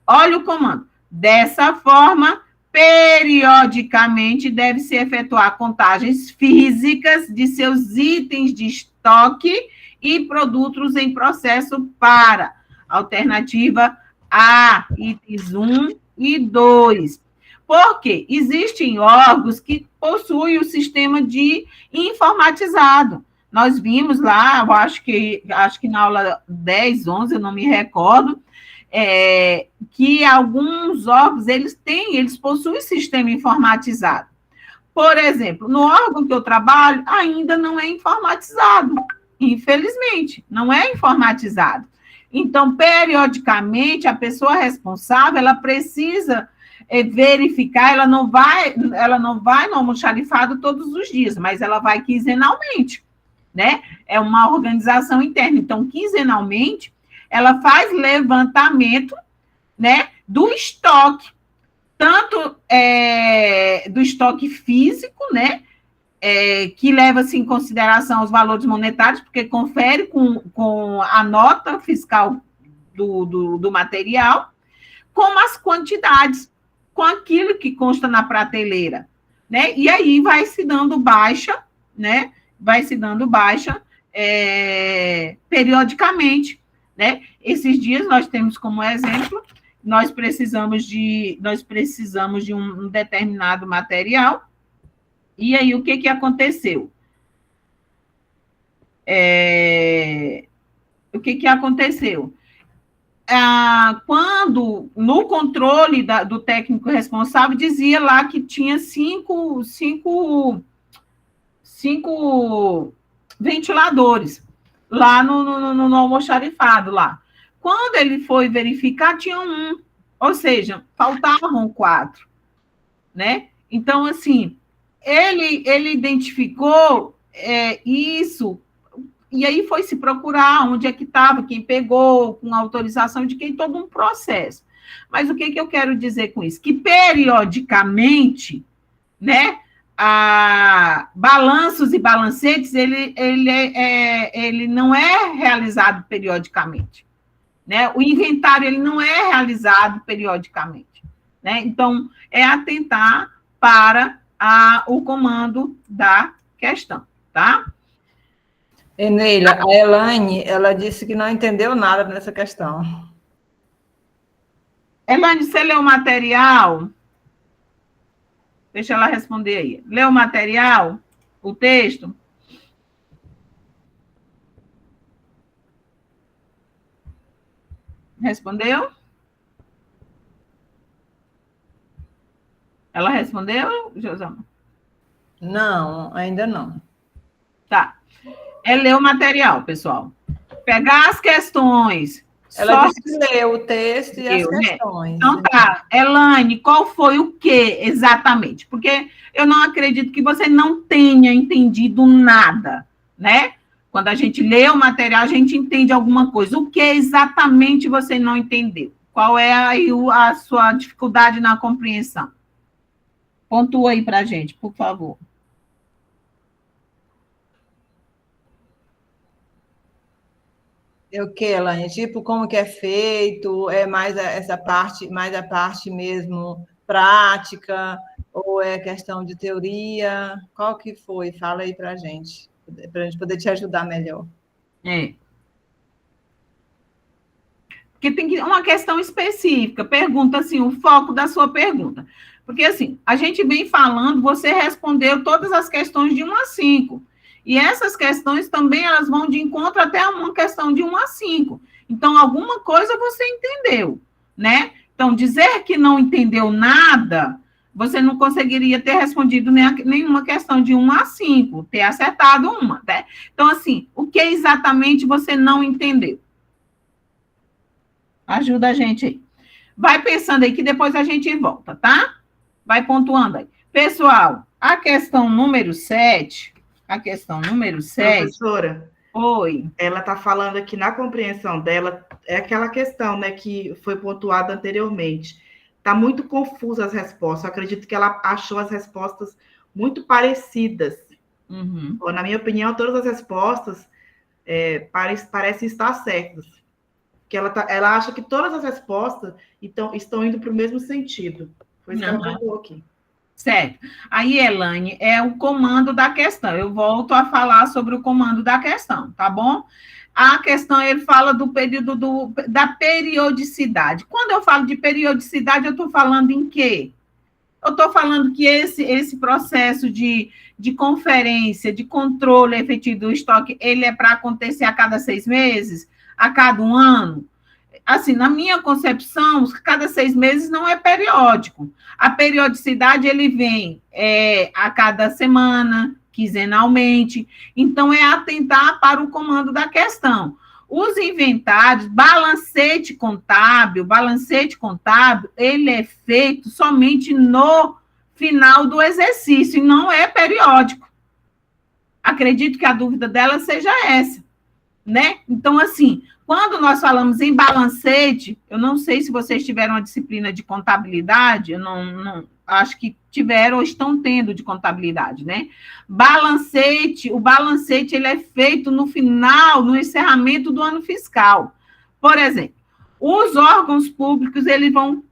Olha o comando. Dessa forma, periodicamente deve-se efetuar contagens físicas de seus itens de estoque e produtos em processo para alternativa A, itens 1 e 2. Porque existem órgãos que possuem o sistema de informatizado. Nós vimos lá, eu acho que na aula 10, 11, eu não me recordo, que alguns órgãos, eles possuem sistema informatizado. Por exemplo, no órgão que eu trabalho, ainda não é informatizado. Infelizmente, não é informatizado. Então, periodicamente, a pessoa responsável, ela precisa verificar, ela não vai no almoxarifado todos os dias, mas ela vai quinzenalmente, né? É uma organização interna. Então, quinzenalmente, ela faz levantamento, né, do estoque, tanto do estoque físico, né, que leva-se em consideração os valores monetários, porque confere com a nota fiscal do material, como as quantidades, com aquilo que consta na prateleira, né? E aí vai se dando baixa, né? Vai se dando baixa periodicamente, né? Esses dias nós temos como exemplo, nós precisamos de um determinado material. E aí, o que aconteceu? O que aconteceu? Quando, no controle do técnico responsável, dizia lá que tinha cinco ventiladores lá no almoxarifado lá. Quando ele foi verificar, tinha um, ou seja, faltavam 4, né? Então, assim, ele identificou isso, e aí foi se procurar onde é que estava, quem pegou, com autorização de quem, todo um processo. Mas o que eu quero dizer com isso? Que, periodicamente, né, balanços e balancetes, ele não é realizado periodicamente, né? O inventário, ele não é realizado periodicamente, né? Então, é atentar para o comando da questão, tá? Eneila, a Elaine, ela disse que não entendeu nada nessa questão. Elaine, você leu o material? Deixa ela responder aí. Leu o material? O texto? Respondeu? Ela respondeu, Josama? Não, ainda não. Tá. Ler o material, pessoal. Pegar as questões. Ela disse que leu o texto e as questões. Né? Então tá. Elaine, qual foi o que exatamente? Porque eu não acredito que você não tenha entendido nada, né? Quando a gente lê o material, a gente entende alguma coisa. O que exatamente você não entendeu? Qual é aí a sua dificuldade na compreensão? Pontua aí para a gente, por favor. O que, Elaine? Tipo, como que é feito? É mais essa parte, mais a parte mesmo prática? Ou é questão de teoria? Qual que foi? Fala aí para a gente poder te ajudar melhor. Porque tem uma questão específica. Pergunta, assim, o foco da sua pergunta. Porque, assim, a gente vem falando, você respondeu todas as questões de 1 a 5. E essas questões também, elas vão de encontro até uma questão de 1 a 5. Então, alguma coisa você entendeu, né? Então, dizer que não entendeu nada, você não conseguiria ter respondido nenhuma questão de 1 a 5, ter acertado uma, né? Então, assim, o que exatamente você não entendeu? Ajuda a gente aí. Vai pensando aí que depois a gente volta, tá? Vai pontuando aí. Pessoal, a questão número 7... Professora, Oi. Ela está falando aqui na compreensão dela, é aquela questão, né, que foi pontuada anteriormente. Está muito confusa as respostas. Eu acredito que ela achou as respostas muito parecidas. Uhum. Na minha opinião, todas as respostas parecem estar certas. Que ela acha que todas as respostas estão indo para o mesmo sentido. Foi isso que ela colocou aqui. Certo. Aí, Elaine, é o comando da questão. Eu volto a falar sobre o comando da questão, tá bom? A questão, ele fala do período da periodicidade. Quando eu falo de periodicidade, eu estou falando em quê? Eu estou falando que esse processo de conferência, de controle efetivo do estoque, ele é para acontecer a cada 6 meses, a cada um ano? Assim, na minha concepção, cada 6 meses não é periódico. A periodicidade, ele vem a cada semana, quinzenalmente. Então, é atentar para o comando da questão. Os inventários, balancete contábil, ele é feito somente no final do exercício, e não é periódico. Acredito que a dúvida dela seja essa, né? Então, assim, quando nós falamos em balancete, eu não sei se vocês tiveram uma disciplina de contabilidade, eu não acho que tiveram ou estão tendo de contabilidade, né? O balancete ele é feito no final, no encerramento do ano fiscal. Por exemplo, os órgãos públicos, eles vão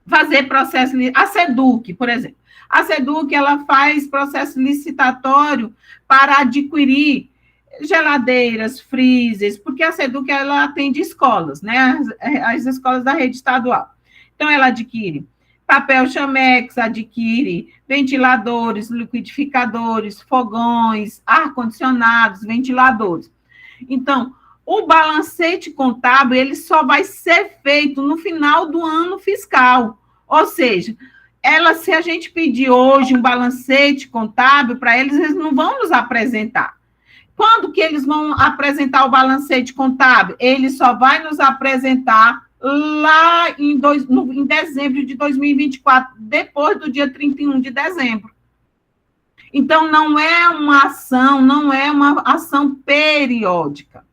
fazer processo, a SEDUC, por exemplo. A SEDUC, ela faz processo licitatório para adquirir geladeiras, freezers, porque a SEDUC, ela atende escolas, né? As escolas da rede estadual. Então, ela adquire papel chamex, adquire ventiladores, liquidificadores, fogões, ar-condicionados, ventiladores. Então, o balancete contábil, ele só vai ser feito no final do ano fiscal. Ou seja, se a gente pedir hoje um balancete contábil para eles, eles não vão nos apresentar. Quando que eles vão apresentar o balancete contábil? Ele só vai nos apresentar lá em dezembro de 2024, depois do dia 31 de dezembro. Então, não é uma ação periódica.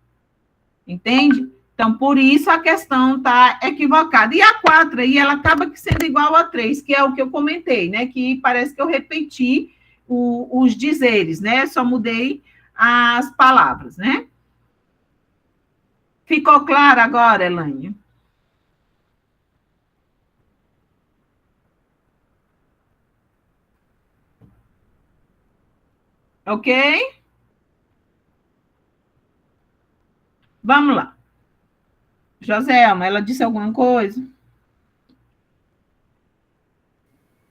Entende? Então, por isso a questão está equivocada. E a 4 aí, ela acaba sendo igual a 3, que é o que eu comentei, né? Que parece que eu repeti os dizeres, né? Só mudei as palavras, né? Ficou claro agora, Elaine? Ok? Vamos lá. Joselma, ela disse alguma coisa?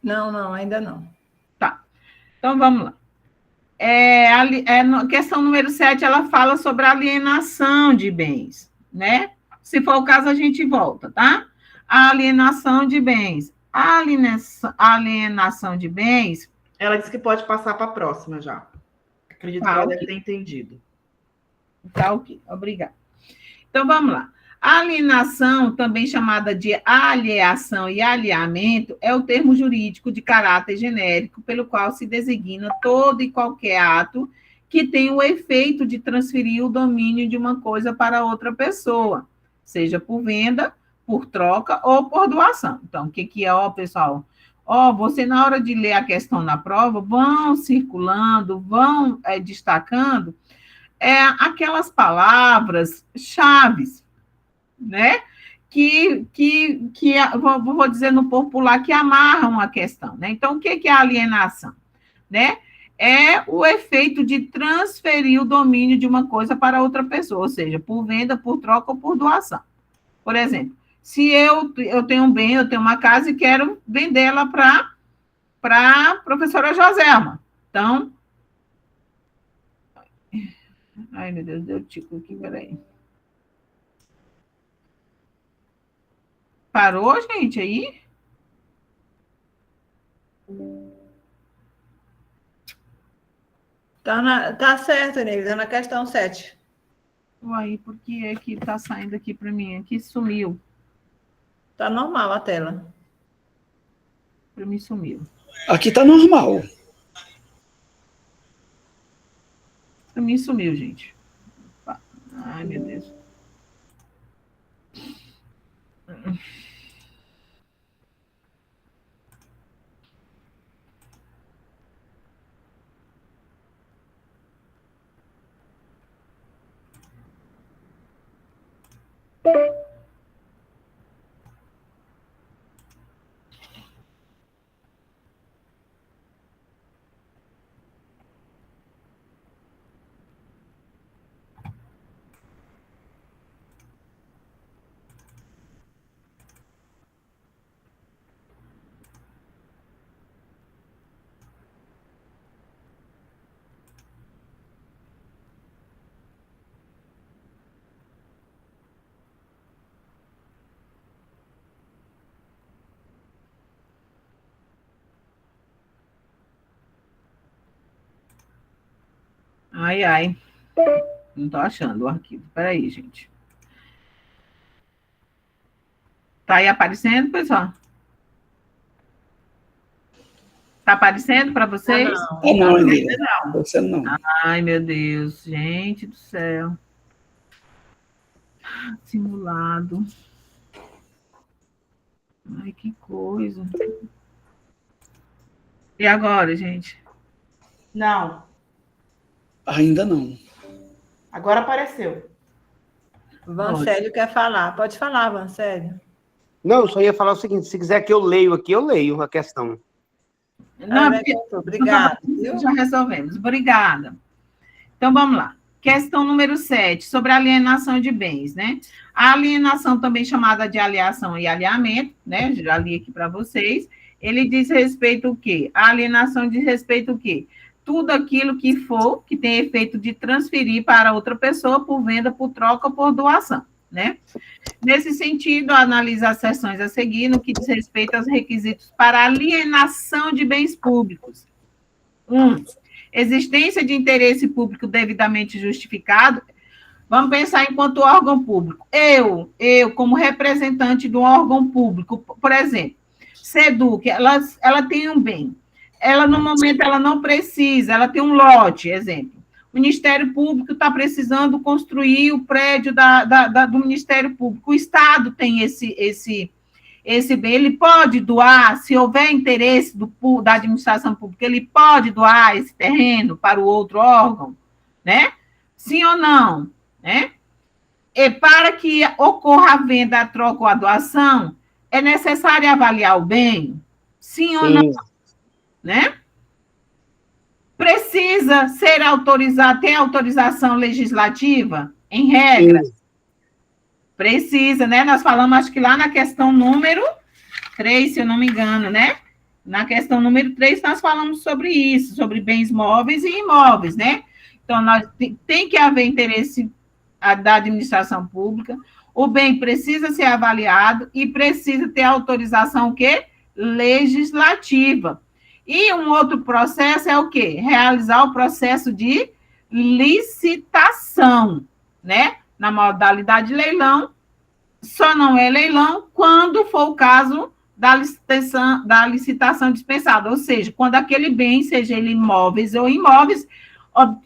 Não, ainda não. Tá. Então, vamos lá. Questão número 7, ela fala sobre alienação de bens, né? Se for o caso, a gente volta, tá? A alienação de bens. A alienação de bens... Ela disse que pode passar para a próxima já. Acredito que ela deve ter entendido. Tá, ok. Obrigada. Então, vamos lá. A alienação, também chamada de alieação e alheamento, é o termo jurídico de caráter genérico pelo qual se designa todo e qualquer ato que tem o efeito de transferir o domínio de uma coisa para outra pessoa, seja por venda, por troca ou por doação. Então, o que é, pessoal? Você, na hora de ler a questão na prova, vão circulando, vão destacando aquelas palavras chaves, né? Que vou dizer no popular, que amarram a questão, né? Então, o que é alienação? Né? É o efeito de transferir o domínio de uma coisa para outra pessoa, ou seja, por venda, por troca ou por doação. Por exemplo, se eu tenho um bem, eu tenho uma casa e quero vendê-la para a professora Joselma. Então, ai, meu Deus, deu tico aqui, peraí. Parou, gente, aí? Tá certo, Nele, tá na questão 7. Uai, por que é que tá saindo aqui para mim? Aqui sumiu. Tá normal a tela. Para mim sumiu. Aqui tá normal. Para mim sumiu, gente. Ai, meu Deus. Ai, ai. Não estou achando o arquivo. Peraí, gente. Tá aí aparecendo, pessoal? Tá aparecendo para vocês? Não, Elira. Você não. Ai, meu Deus. Gente do céu. Simulado. Ai, que coisa. E agora, gente? Não. Ainda não. Agora apareceu. Vancélio quer falar. Pode falar, Vancélio. Não, eu só ia falar o seguinte: se quiser que eu leio aqui, eu leio a questão. Não, obrigada. Já resolvemos. Obrigada. Então, vamos lá. Questão número 7, sobre alienação de bens, né? A alienação, também chamada de alienação e alinhamento, né? Já li aqui para vocês. Ele diz respeito ao quê? A alienação diz respeito ao quê? Tudo aquilo que for, que tem efeito de transferir para outra pessoa por venda, por troca ou por doação, né? Nesse sentido, analisa as seções a seguir no que diz respeito aos requisitos para alienação de bens públicos. 1. Existência de interesse público devidamente justificado. Vamos pensar enquanto órgão público. Eu, como representante do órgão público, por exemplo, SEDUC, ela tem um bem. Ela, no momento, ela não precisa, ela tem um lote, exemplo. O Ministério Público está precisando construir o prédio do Ministério Público. O Estado tem esse bem, ele pode doar, se houver interesse da administração pública, ele pode doar esse terreno para o outro órgão, né? Sim ou não, né? E para que ocorra a venda, a troca ou a doação, é necessário avaliar o bem? Sim ou não, né? Precisa ser autorizado, tem autorização legislativa, em regra? Sim. Precisa, né? Nós falamos, acho que lá na questão número 3, se eu não me engano, né? Na questão número 3, nós falamos sobre isso, sobre bens móveis e imóveis, né? Então, tem que haver interesse da administração pública, o bem precisa ser avaliado e precisa ter autorização, o quê? Legislativa. E um outro processo é o quê? Realizar o processo de licitação, né? Na modalidade de leilão, só não é leilão quando for o caso da licitação dispensada, ou seja, quando aquele bem, seja ele imóveis ou imóveis,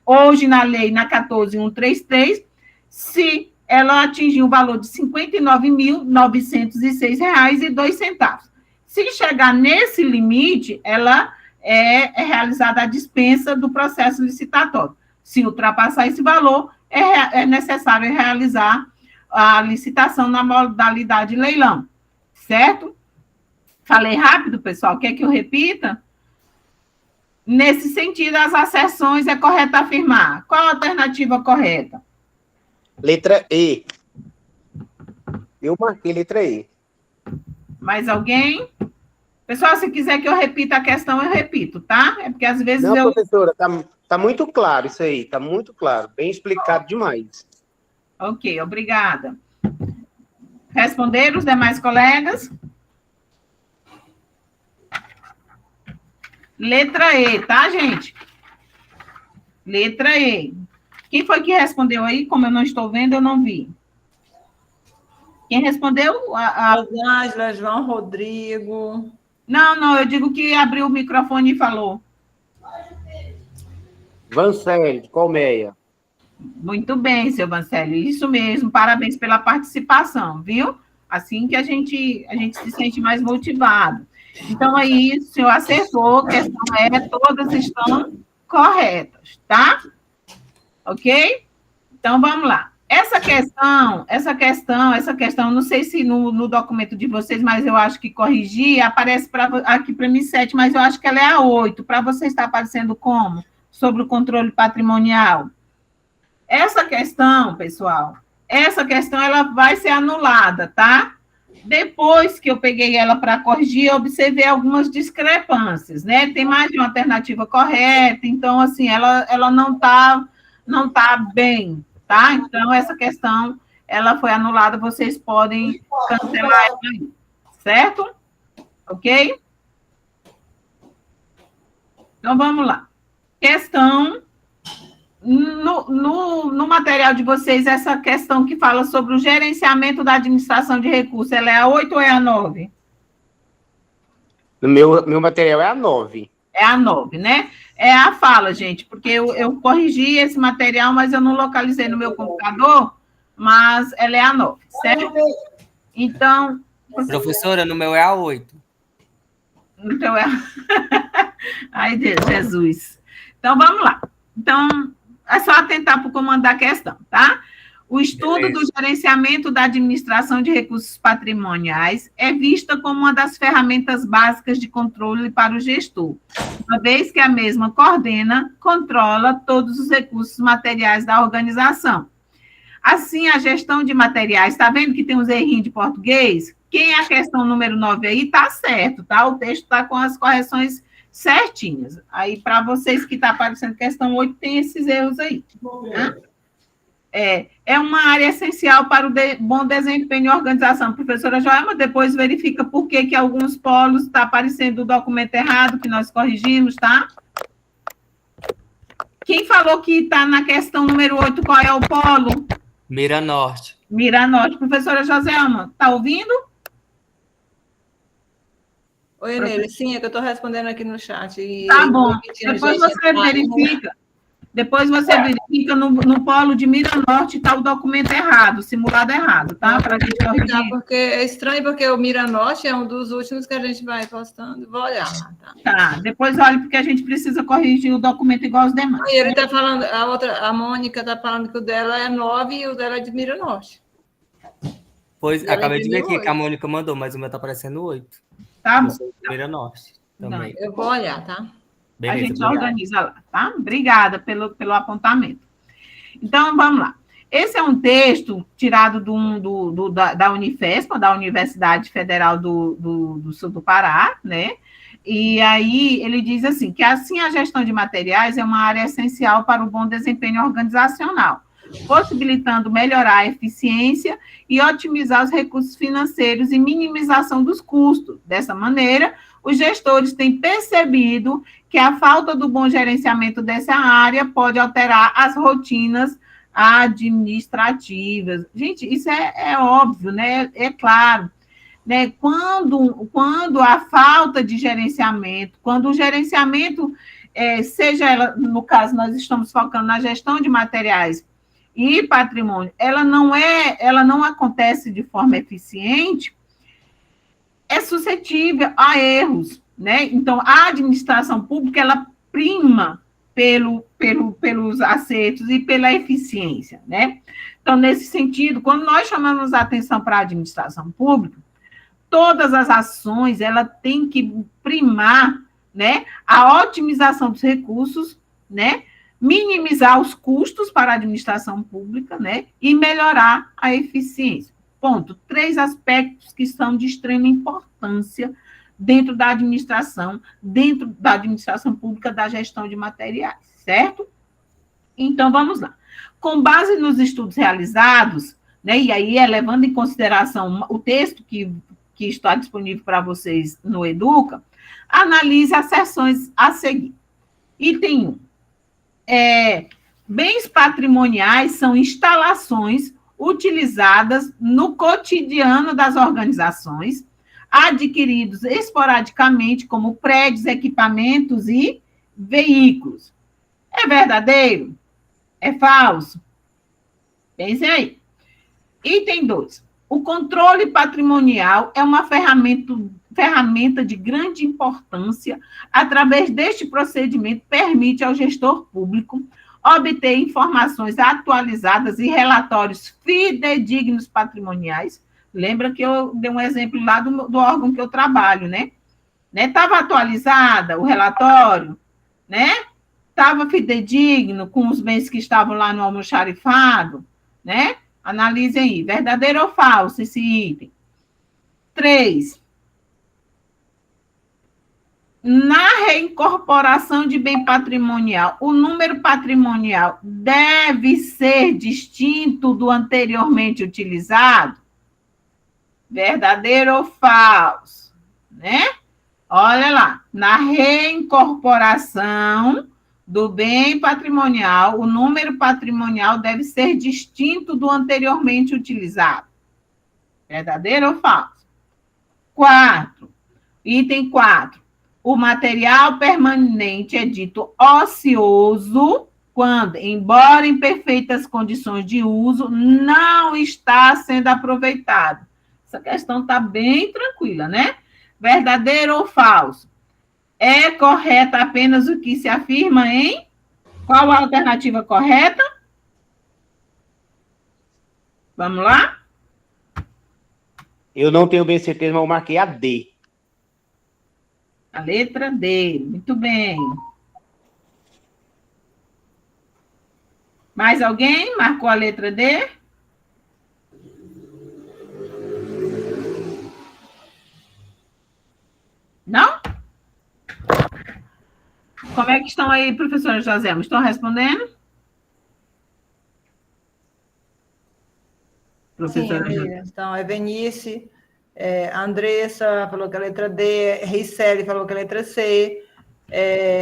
hoje na lei, na 14.133, se ela atingir o valor de R$ 59.906,02. Se chegar nesse limite, ela é realizada a dispensa do processo licitatório. Se ultrapassar esse valor, é necessário realizar a licitação na modalidade leilão, certo? Falei rápido, pessoal? Quer que eu repita? Nesse sentido, as asserções é correto afirmar. Qual a alternativa correta? Letra E. Eu marquei letra E. Mais alguém? Pessoal, se quiser que eu repita a questão, eu repito, tá? É porque às vezes Não, professora, tá muito claro isso aí, tá muito claro, bem explicado demais. Ok, obrigada. Responderam os demais colegas? Letra E, tá, gente? Letra E. Quem foi que respondeu aí? Como eu não estou vendo, eu não vi. Quem respondeu? Rosângela, João Rodrigo. Não, eu digo que abriu o microfone e falou. Vancélio, Colmeia. Muito bem, seu Vancelli, isso mesmo, parabéns pela participação, viu? Assim que a gente se sente mais motivado. Então, aí, o senhor acertou, a questão todas estão corretas, tá? Ok? Então, vamos lá. Essa questão, não sei se no documento de vocês, mas eu acho que corrigi, aparece aqui para mim 7, mas eu acho que ela é a 8. Para você está aparecendo como? Sobre o controle patrimonial. Essa questão, pessoal, ela vai ser anulada, tá? Depois que eu peguei ela para corrigir, eu observei algumas discrepâncias, né? Tem mais de uma alternativa correta, então, assim, ela não tá bem, tá? Então, essa questão, ela foi anulada, vocês podem cancelar ela aí, certo? Ok? Então, vamos lá. Questão... No material de vocês, essa questão que fala sobre o gerenciamento da administração de recursos, ela é a 8 ou é a 9? No meu material é a 9. É a 9, né? É a fala, gente, porque eu corrigi esse material, mas eu não localizei no meu computador, mas ela é a 9, certo? Então... Professora, no meu é a 8. Então é... Ai, Deus, Jesus. Então, vamos lá. Então... É só atentar para o comando da questão, tá? O estudo do gerenciamento da administração de recursos patrimoniais é vista como uma das ferramentas básicas de controle para o gestor, uma vez que a mesma coordena, controla todos os recursos materiais da organização. Assim, a gestão de materiais, está vendo que tem uns errinhos de português? Quem é a questão número 9 aí, está certo, tá? O texto está com as correções certinhas. Aí, para vocês que está aparecendo questão 8, tem esses erros aí. Né? É uma área essencial para o bom desempenho e organização. Professora Joelma, depois verifica por que alguns polos está aparecendo o documento errado, que nós corrigimos, tá? Quem falou que está na questão número 8, qual é o polo? Mira Norte. Mira Norte. Professora Joselma, está ouvindo? Oi, Nele, sim, é que eu estou respondendo aqui no chat. Tá bom, depois você verifica no polo de Mira Norte está o documento errado, simulado errado, tá? Para a gente corrigir. Porque é estranho, porque o Mira Norte é um dos últimos que a gente vai postando, vou olhar lá, tá? Tá, depois olhe, porque a gente precisa corrigir o documento igual aos demais. E ele está falando, a Mônica está falando que o dela é 9 e o dela é de Mira Norte. Pois, acabei de ver aqui que a Mônica mandou, mas o meu está aparecendo 8. Tá bom. Mira Norte também. Eu vou olhar, tá? Beleza, a gente organiza lá, tá? Obrigada pelo apontamento. Então, vamos lá. Esse é um texto tirado da Unifesp, da Universidade Federal do Sul do Pará, né? E aí ele diz assim, que assim a gestão de materiais é uma área essencial para o bom desempenho organizacional, possibilitando melhorar a eficiência e otimizar os recursos financeiros e minimização dos custos. Dessa maneira, os gestores têm percebido que a falta do bom gerenciamento dessa área pode alterar as rotinas administrativas. Gente, isso é óbvio, né? É claro. Né? Quando a falta de gerenciamento, quando o gerenciamento, seja ela, no caso, nós estamos focando na gestão de materiais e patrimônio, ela não acontece de forma eficiente, é suscetível a erros, né? Então, a administração pública, ela prima pelos acertos e pela eficiência, né? Então, nesse sentido, quando nós chamamos a atenção para a administração pública, todas as ações, ela tem que primar, né, a otimização dos recursos, né, minimizar os custos para a administração pública, né, e melhorar a eficiência. Ponto. 3 aspectos que são de extrema importância dentro da administração pública da gestão de materiais, certo? Então, vamos lá. Com base nos estudos realizados, né, e aí levando em consideração o texto que está disponível para vocês no Educa, analise as seções a seguir. Item 1. Bens patrimoniais são instalações utilizadas no cotidiano das organizações, adquiridos esporadicamente como prédios, equipamentos e veículos. É verdadeiro? É falso? Pense aí. Item 2. O controle patrimonial é uma ferramenta de grande importância. Através deste procedimento, permite ao gestor público obter informações atualizadas e relatórios fidedignos patrimoniais. Lembra que eu dei um exemplo lá do órgão que eu trabalho, né? Estava atualizada o relatório, né? Estava fidedigno com os bens que estavam lá no almoxarifado, né? Analisem aí, verdadeiro ou falso esse item. 3. Na reincorporação de bem patrimonial, o número patrimonial deve ser distinto do anteriormente utilizado? Verdadeiro ou falso? Né? Olha lá, na reincorporação do bem patrimonial, o número patrimonial deve ser distinto do anteriormente utilizado. Verdadeiro ou falso? 4. Item 4. O material permanente é dito ocioso quando, embora em perfeitas condições de uso, não está sendo aproveitado. Essa questão está bem tranquila, né? Verdadeiro ou falso? É correta apenas o que se afirma em? Qual a alternativa correta? Vamos lá? Eu não tenho bem certeza, mas eu marquei a D. A letra D. Muito bem. Mais alguém marcou a letra D? Não? Como é que estão aí, professora José? Estão respondendo? Professora Sim, então, Evenice, Andressa falou que a letra D, Ricele falou que a letra C,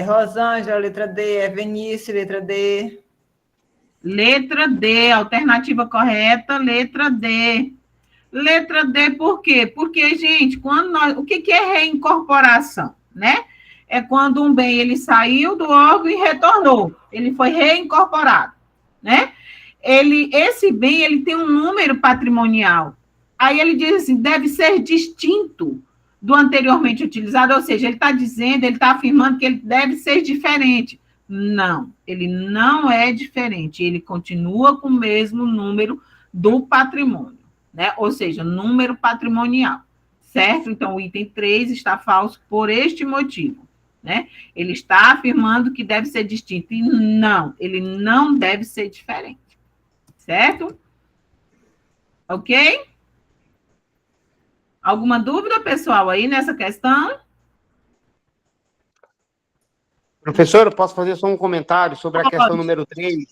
Rosângela, letra D, Evenice, letra D. Letra D, alternativa correta, letra D. Letra D, por quê? Porque, gente, o que é reincorporação, né? É quando um bem ele saiu do órgão e retornou. Ele foi reincorporado, né? Esse bem ele tem um número patrimonial. Aí ele diz assim, deve ser distinto do anteriormente utilizado, ou seja, ele está afirmando que ele deve ser diferente. Não, ele não é diferente, ele continua com o mesmo número do patrimônio, né? Ou seja, número patrimonial, certo? Então, o item 3 está falso por este motivo, né? Ele está afirmando que deve ser distinto, e não, ele não deve ser diferente, certo? Ok? Alguma dúvida, pessoal, aí nessa questão? Professor, eu posso fazer só um comentário sobre a questão número 3?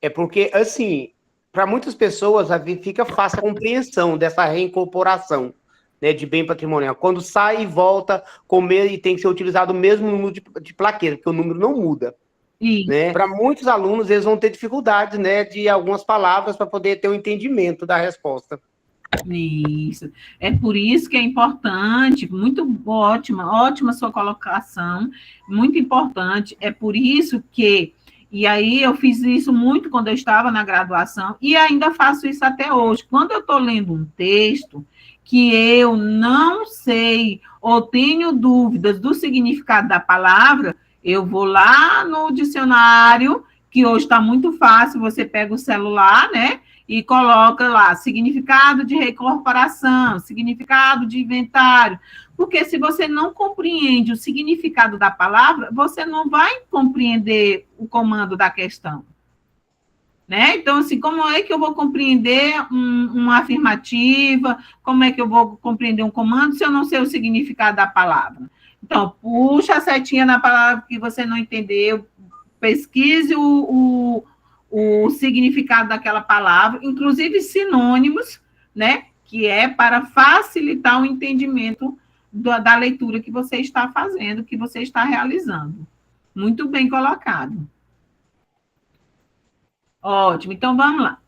É porque, assim, para muitas pessoas fica fácil a compreensão dessa reincorporação, né, de bem patrimonial. Quando sai e volta, e tem que ser utilizado o mesmo número de plaqueta, porque o número não muda. Né? Para muitos alunos, eles vão ter dificuldades, né, de algumas palavras para poder ter um entendimento da resposta. Isso. É por isso que é importante, muito ótima sua colocação, muito importante. É por isso que, e aí eu fiz isso muito quando eu estava na graduação, e ainda faço isso até hoje. Quando eu estou lendo um texto que eu não sei ou tenho dúvidas do significado da palavra, eu vou lá no dicionário, que hoje está muito fácil, você pega o celular, né? E coloca lá, significado de reincorporação, significado de inventário. Porque se você não compreende o significado da palavra, você não vai compreender o comando da questão. Né? Então, assim, como é que eu vou compreender uma afirmativa? Como é que eu vou compreender um comando se eu não sei o significado da palavra? Então, puxa a setinha na palavra que você não entendeu, pesquise o significado daquela palavra, inclusive sinônimos, né, que é para facilitar o entendimento da leitura que você está fazendo, que você está realizando. Muito bem colocado. Ótimo, então vamos lá.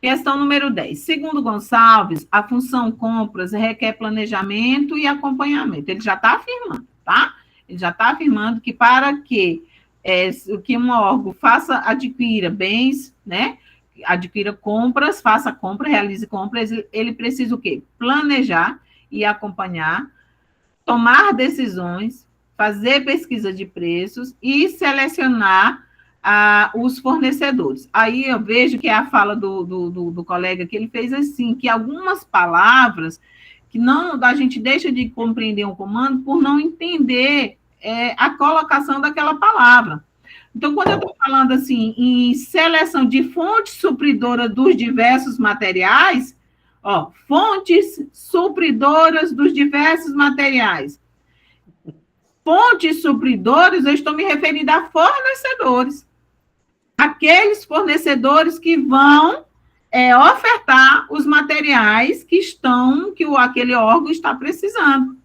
Questão número 10. Segundo Gonçalves, a função compras requer planejamento e acompanhamento. Ele já está afirmando, tá? Ele já está afirmando que para que um órgão adquira bens, né, adquira compras, faça compra, realize compras, ele precisa o quê? Planejar e acompanhar, tomar decisões, fazer pesquisa de preços e selecionar os fornecedores. Aí eu vejo que é a fala do colega que ele fez assim, que algumas palavras que não a gente deixa de compreender um comando por não entender a colocação daquela palavra. Então, quando eu estou falando assim em seleção de fontes supridoras dos diversos materiais, fontes supridoras dos diversos materiais. Fontes supridoras, eu estou me referindo a fornecedores. Aqueles fornecedores que vão ofertar os materiais que aquele órgão está precisando.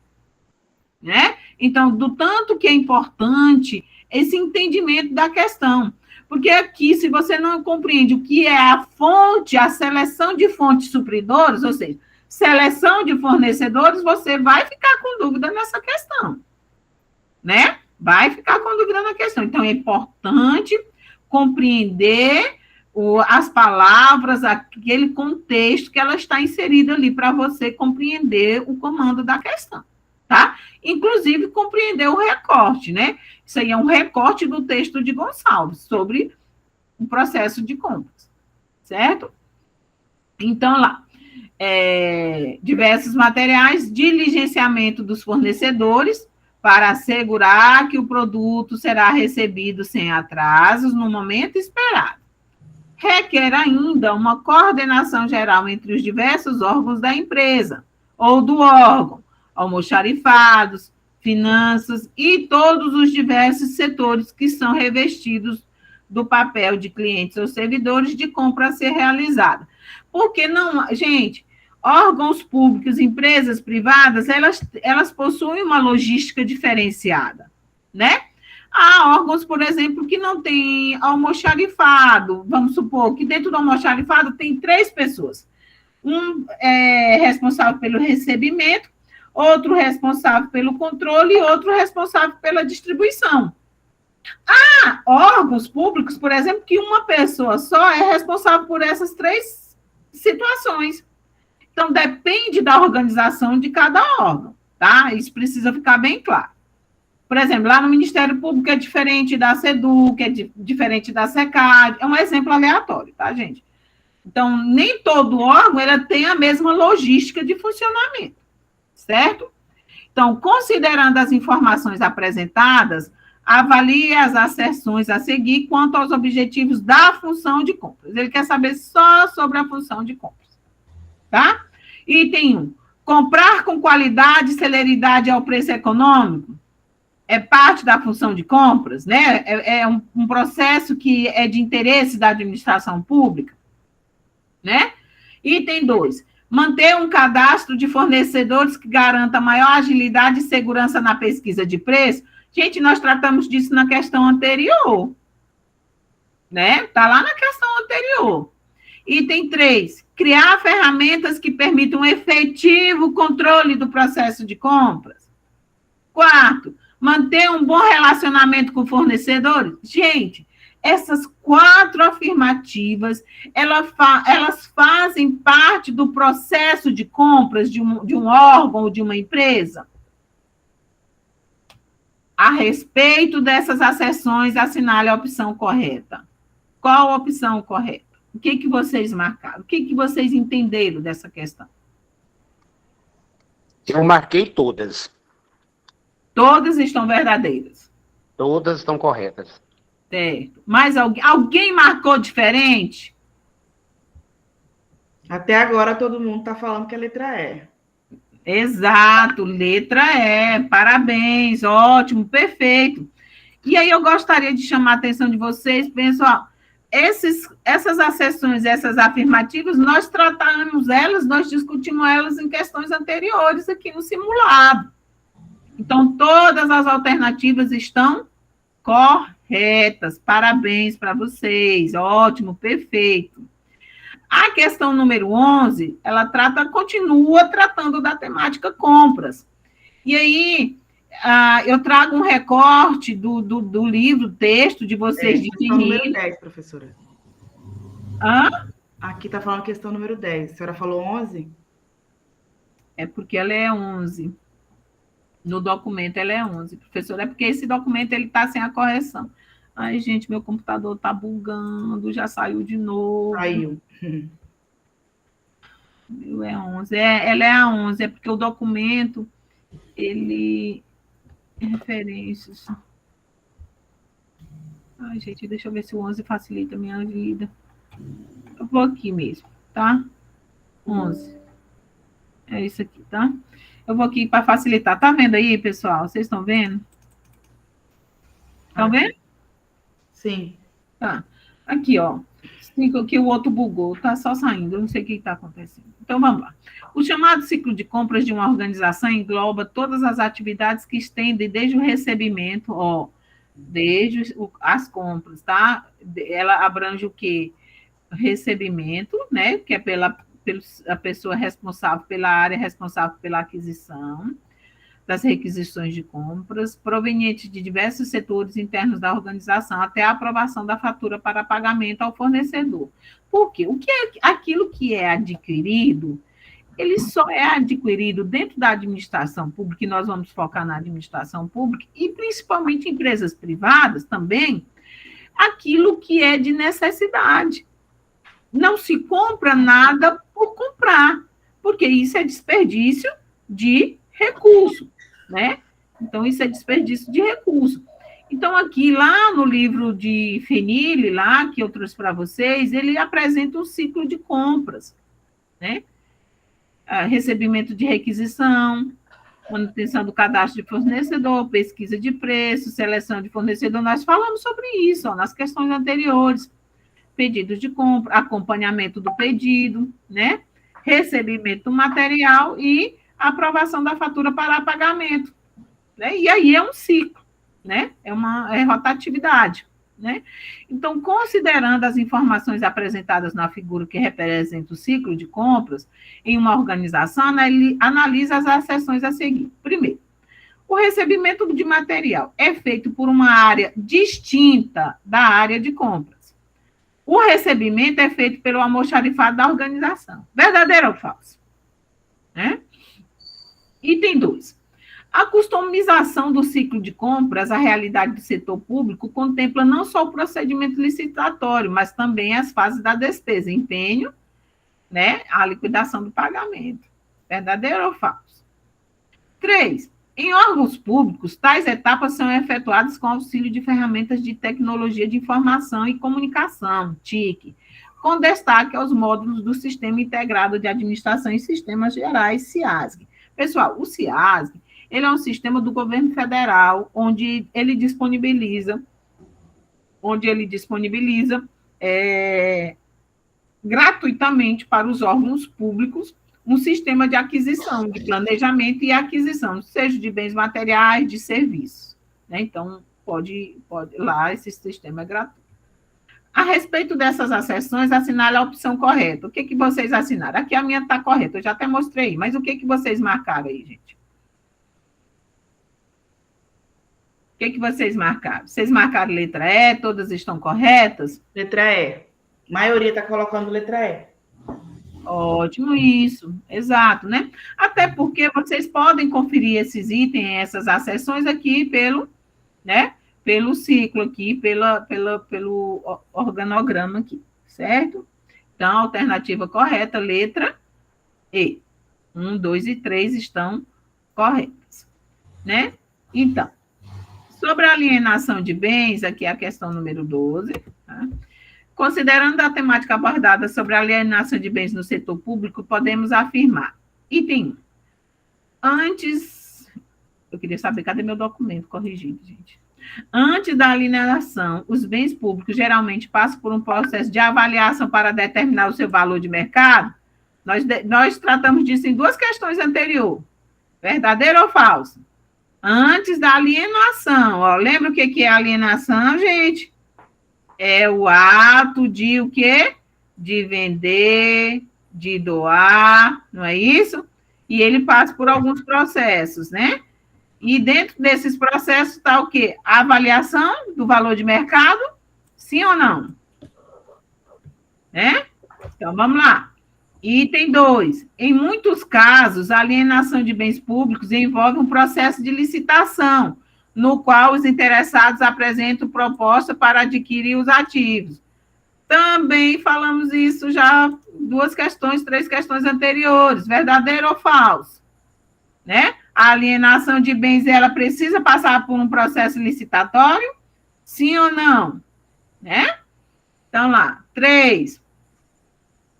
Né? Então, do tanto que é importante esse entendimento da questão. Porque aqui, se você não compreende o que é a fonte, a seleção de fontes supridoras, ou seja, seleção de fornecedores, você vai ficar com dúvida nessa questão. Né? Vai ficar com dúvida na questão. Então, é importante compreender as palavras, aquele contexto que ela está inserida ali, para você compreender o comando da questão, tá? Inclusive, compreender o recorte, né? Isso aí é um recorte do texto de Gonçalves, sobre o processo de compras, certo? Então, lá, diversos materiais, diligenciamento dos fornecedores, para assegurar que o produto será recebido sem atrasos no momento esperado. Requer ainda uma coordenação geral entre os diversos órgãos da empresa, ou do órgão, almoxarifados, finanças e todos os diversos setores que são revestidos do papel de clientes ou servidores de compra a ser realizada. Porque não, gente, órgãos públicos, empresas privadas, elas possuem uma logística diferenciada, né? Há órgãos, por exemplo, que não têm almoxarifado. Vamos supor que dentro do almoxarifado tem 3 pessoas. Um é responsável pelo recebimento, outro responsável pelo controle e outro responsável pela distribuição. Há órgãos públicos, por exemplo, que uma pessoa só é responsável por essas 3 situações. Então, depende da organização de cada órgão, tá? Isso precisa ficar bem claro. Por exemplo, lá no Ministério Público é diferente da SEDUC, é diferente da SECAD, é um exemplo aleatório, tá, gente? Então, nem todo órgão tem a mesma logística de funcionamento, certo? Então, considerando as informações apresentadas, avalie as asserções a seguir quanto aos objetivos da função de compras. Ele quer saber só sobre a função de compras, tá? Item 1. Comprar com qualidade e celeridade ao preço econômico é parte da função de compras, né? É um processo que é de interesse da administração pública, né? Item 2. Manter um cadastro de fornecedores que garanta maior agilidade e segurança na pesquisa de preço. Gente, nós tratamos disso na questão anterior, né? Está lá na questão anterior. Item 3. Criar ferramentas que permitam um efetivo controle do processo de compras. 4. Manter um bom relacionamento com fornecedores. Gente, essas 4 afirmativas, elas fazem parte do processo de compras de um órgão ou de uma empresa. A respeito dessas asserções, assinale a opção correta. Qual a opção correta? O que vocês marcaram? O que vocês entenderam dessa questão? Eu marquei todas. Todas estão verdadeiras. Todas estão corretas. Certo. Mas alguém marcou diferente? Até agora todo mundo está falando que é letra E. Exato, letra E. Parabéns, ótimo, perfeito. E aí eu gostaria de chamar a atenção de vocês, pessoal, essas asserções, essas afirmativas, nós tratamos elas, nós discutimos elas em questões anteriores aqui no simulado. Então, todas as alternativas estão corretas. Parabéns para vocês. Ótimo, perfeito. A questão número 11, ela continua tratando da temática compras. E aí, eu trago um recorte do livro, texto de vocês de questão número 10, professora. Aqui está falando a questão número 10. A senhora falou 11? É porque ela é 11. No documento ela é 11, professora. É porque esse documento ele está sem a correção. Ai, gente, meu computador está bugando, já saiu de novo. Saiu. Meu é 11. Ela é a 11, é porque o documento, ele... Referências. Ai, gente, deixa eu ver se o 11 facilita a minha vida. Eu vou aqui mesmo, tá? 11. É isso aqui, tá? Eu vou aqui para facilitar. Tá vendo aí, pessoal? Vocês estão vendo? Estão vendo? Sim. Tá. Aqui, ó. Que o outro bugou. Tá só saindo. Eu não sei o que está acontecendo. Então, vamos lá. O chamado ciclo de compras de uma organização engloba todas as atividades que estendem desde o recebimento, ó, desde as compras, tá? Ela abrange o quê? Recebimento, né? Que é a pessoa responsável pela área responsável pela aquisição das requisições de compras, provenientes de diversos setores internos da organização, até a aprovação da fatura para pagamento ao fornecedor. Por quê? O que é aquilo que é adquirido, ele só é adquirido dentro da administração pública, e nós vamos focar na administração pública, e principalmente empresas privadas também, aquilo que é de necessidade. Não se compra nada por comprar, porque isso é desperdício de recurso, né? Então, isso é desperdício de recurso. Então, aqui, lá no livro de Fenili, lá, que eu trouxe para vocês, ele apresenta um ciclo de compras, né? Recebimento de requisição, manutenção do cadastro de fornecedor, pesquisa de preço, seleção de fornecedor. Nós falamos sobre isso, ó, nas questões anteriores. Pedidos de compra, acompanhamento do pedido, né? Recebimento do material e aprovação da fatura para pagamento, né? E aí é um ciclo, né? É rotatividade, né? Então, considerando as informações apresentadas na figura que representa o ciclo de compras em uma organização, analisa as acessões a seguir. Primeiro, o recebimento de material é feito por uma área distinta da área de compras. O recebimento é feito pelo almoxarifado da organização. Verdadeiro ou falso? Né? Item 2. A customização do ciclo de compras, a realidade do setor público, contempla não só o procedimento licitatório, mas também as fases da despesa, empenho, né, a liquidação do pagamento. Verdadeiro ou falso? 3. Em órgãos públicos, tais etapas são efetuadas com auxílio de ferramentas de tecnologia de informação e comunicação, TIC, com destaque aos módulos do Sistema Integrado de Administração e Sistemas Gerais, SIASG. Pessoal, o SIASG, ele é um sistema do governo federal, onde ele disponibiliza gratuitamente para os órgãos públicos um sistema de aquisição, de planejamento e aquisição, seja de bens materiais, de serviços, né? Então, pode lá, esse sistema é gratuito. A respeito dessas acessões, assinale a opção correta. O que vocês assinaram? Aqui a minha está correta, eu já até mostrei, mas o que vocês marcaram aí, gente? O que vocês marcaram? Vocês marcaram letra E, todas estão corretas? Letra E. A maioria está colocando letra E. Ótimo, isso, exato, né? Até porque vocês podem conferir esses itens, essas acessões aqui pelo ciclo aqui, pelo organograma aqui, certo? Então, a alternativa correta, letra E. 1, 2 e 3 estão corretas, né? Então, sobre a alienação de bens, aqui é a questão número 12, tá? Considerando a temática abordada sobre a alienação de bens no setor público, podemos afirmar. Item 1. Antes... Eu queria saber, cadê meu documento corrigido, gente? Antes da alienação, os bens públicos geralmente passam por um processo de avaliação para determinar o seu valor de mercado. Nós tratamos disso em duas questões anteriores. Verdadeiro ou falso? Antes da alienação. Ó, lembra o que é alienação, gente? É o ato de o quê? De vender, de doar, não é isso? E ele passa por alguns processos, né? E dentro desses processos está o quê? A avaliação do valor de mercado, sim ou não? né? Então, vamos lá. Item 2. Em muitos casos, a alienação de bens públicos envolve um processo de licitação, no qual os interessados apresentam proposta para adquirir os ativos. Também falamos isso já 3 questões anteriores. Verdadeiro ou falso? Né? A alienação de bens, ela precisa passar por um processo licitatório? Sim ou não? Né? Então, lá. 3.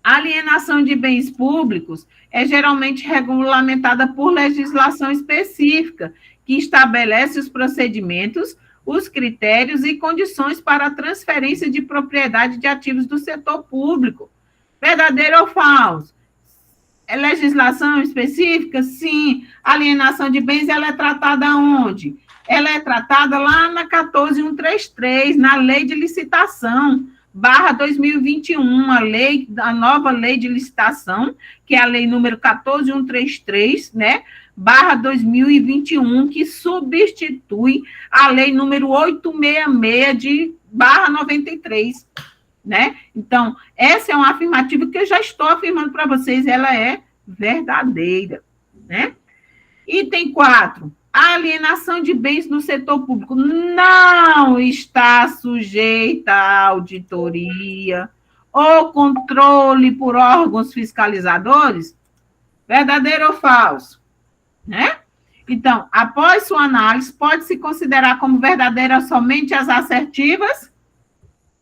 A alienação de bens públicos é geralmente regulamentada por legislação específica, que estabelece os procedimentos, os critérios e condições para a transferência de propriedade de ativos do setor público. Verdadeiro ou falso? É legislação específica? Sim. A alienação de bens, ela é tratada onde? Ela é tratada lá na 14133, na Lei de Licitação, /2021, a nova lei de licitação, que é a lei número 14133, né, /2021, que substitui a lei número 866 de /93, né? Então, essa é uma afirmativa que eu já estou afirmando para vocês, ela é verdadeira, né? Item 4. A alienação de bens no setor público não está sujeita à auditoria ou controle por órgãos fiscalizadores? Verdadeiro ou falso? Né? Então, após sua análise, pode-se considerar como verdadeira somente as assertivas,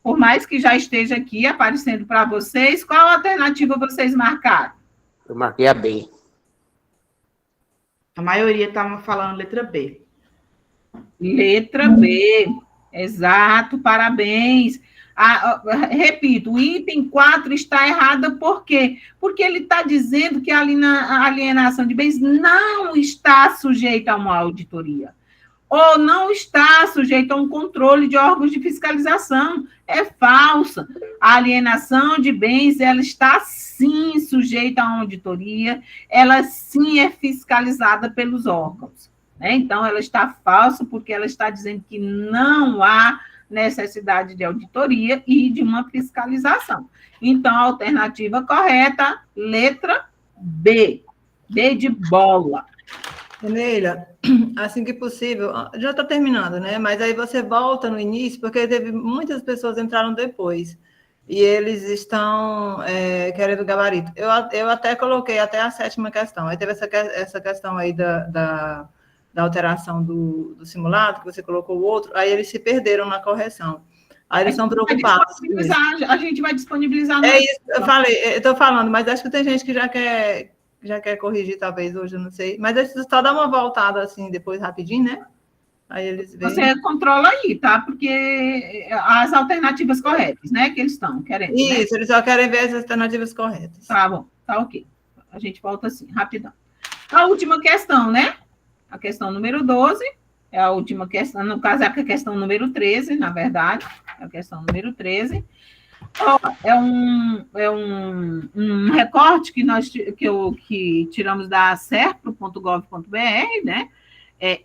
por mais que já esteja aqui aparecendo para vocês. Qual alternativa vocês marcaram? Eu marquei a B. A maioria estava falando letra B. Letra B, exato, parabéns. Repito, o item 4 está errado, por quê? Porque ele está dizendo que a alienação de bens não está sujeita a uma auditoria, ou não está sujeita a um controle de órgãos de fiscalização. É falsa. A alienação de bens, ela está sim sujeita a uma auditoria, ela sim é fiscalizada pelos órgãos, né? Então, ela está falsa porque ela está dizendo que não há necessidade de auditoria e de uma fiscalização. Então, a alternativa correta, letra B. B de bola. Neila, assim que possível, já está terminando, né? Mas aí você volta no início, porque teve muitas pessoas entraram depois, e eles estão querendo gabarito. Eu até coloquei até a 7ª questão, aí teve essa questão aí da alteração do simulado, que você colocou o outro, aí eles se perderam na correção. Aí eles estão preocupados. A gente vai disponibilizar. É isso, eu estou falando, mas acho que tem gente que já quer corrigir, talvez, hoje, eu não sei. Mas é só dar uma voltada, assim, depois, rapidinho, né? Aí eles veem. Você controla aí, tá? Porque as alternativas corretas, né? Que eles estão querendo. Isso, né? Eles só querem ver as alternativas corretas. Tá bom, tá ok. A gente volta assim, rapidão. A última questão, né? A questão número 12, é a última questão, no caso é a questão número 13, na verdade, é a questão número 13. É um recorte que tiramos da serpro.gov.br, né?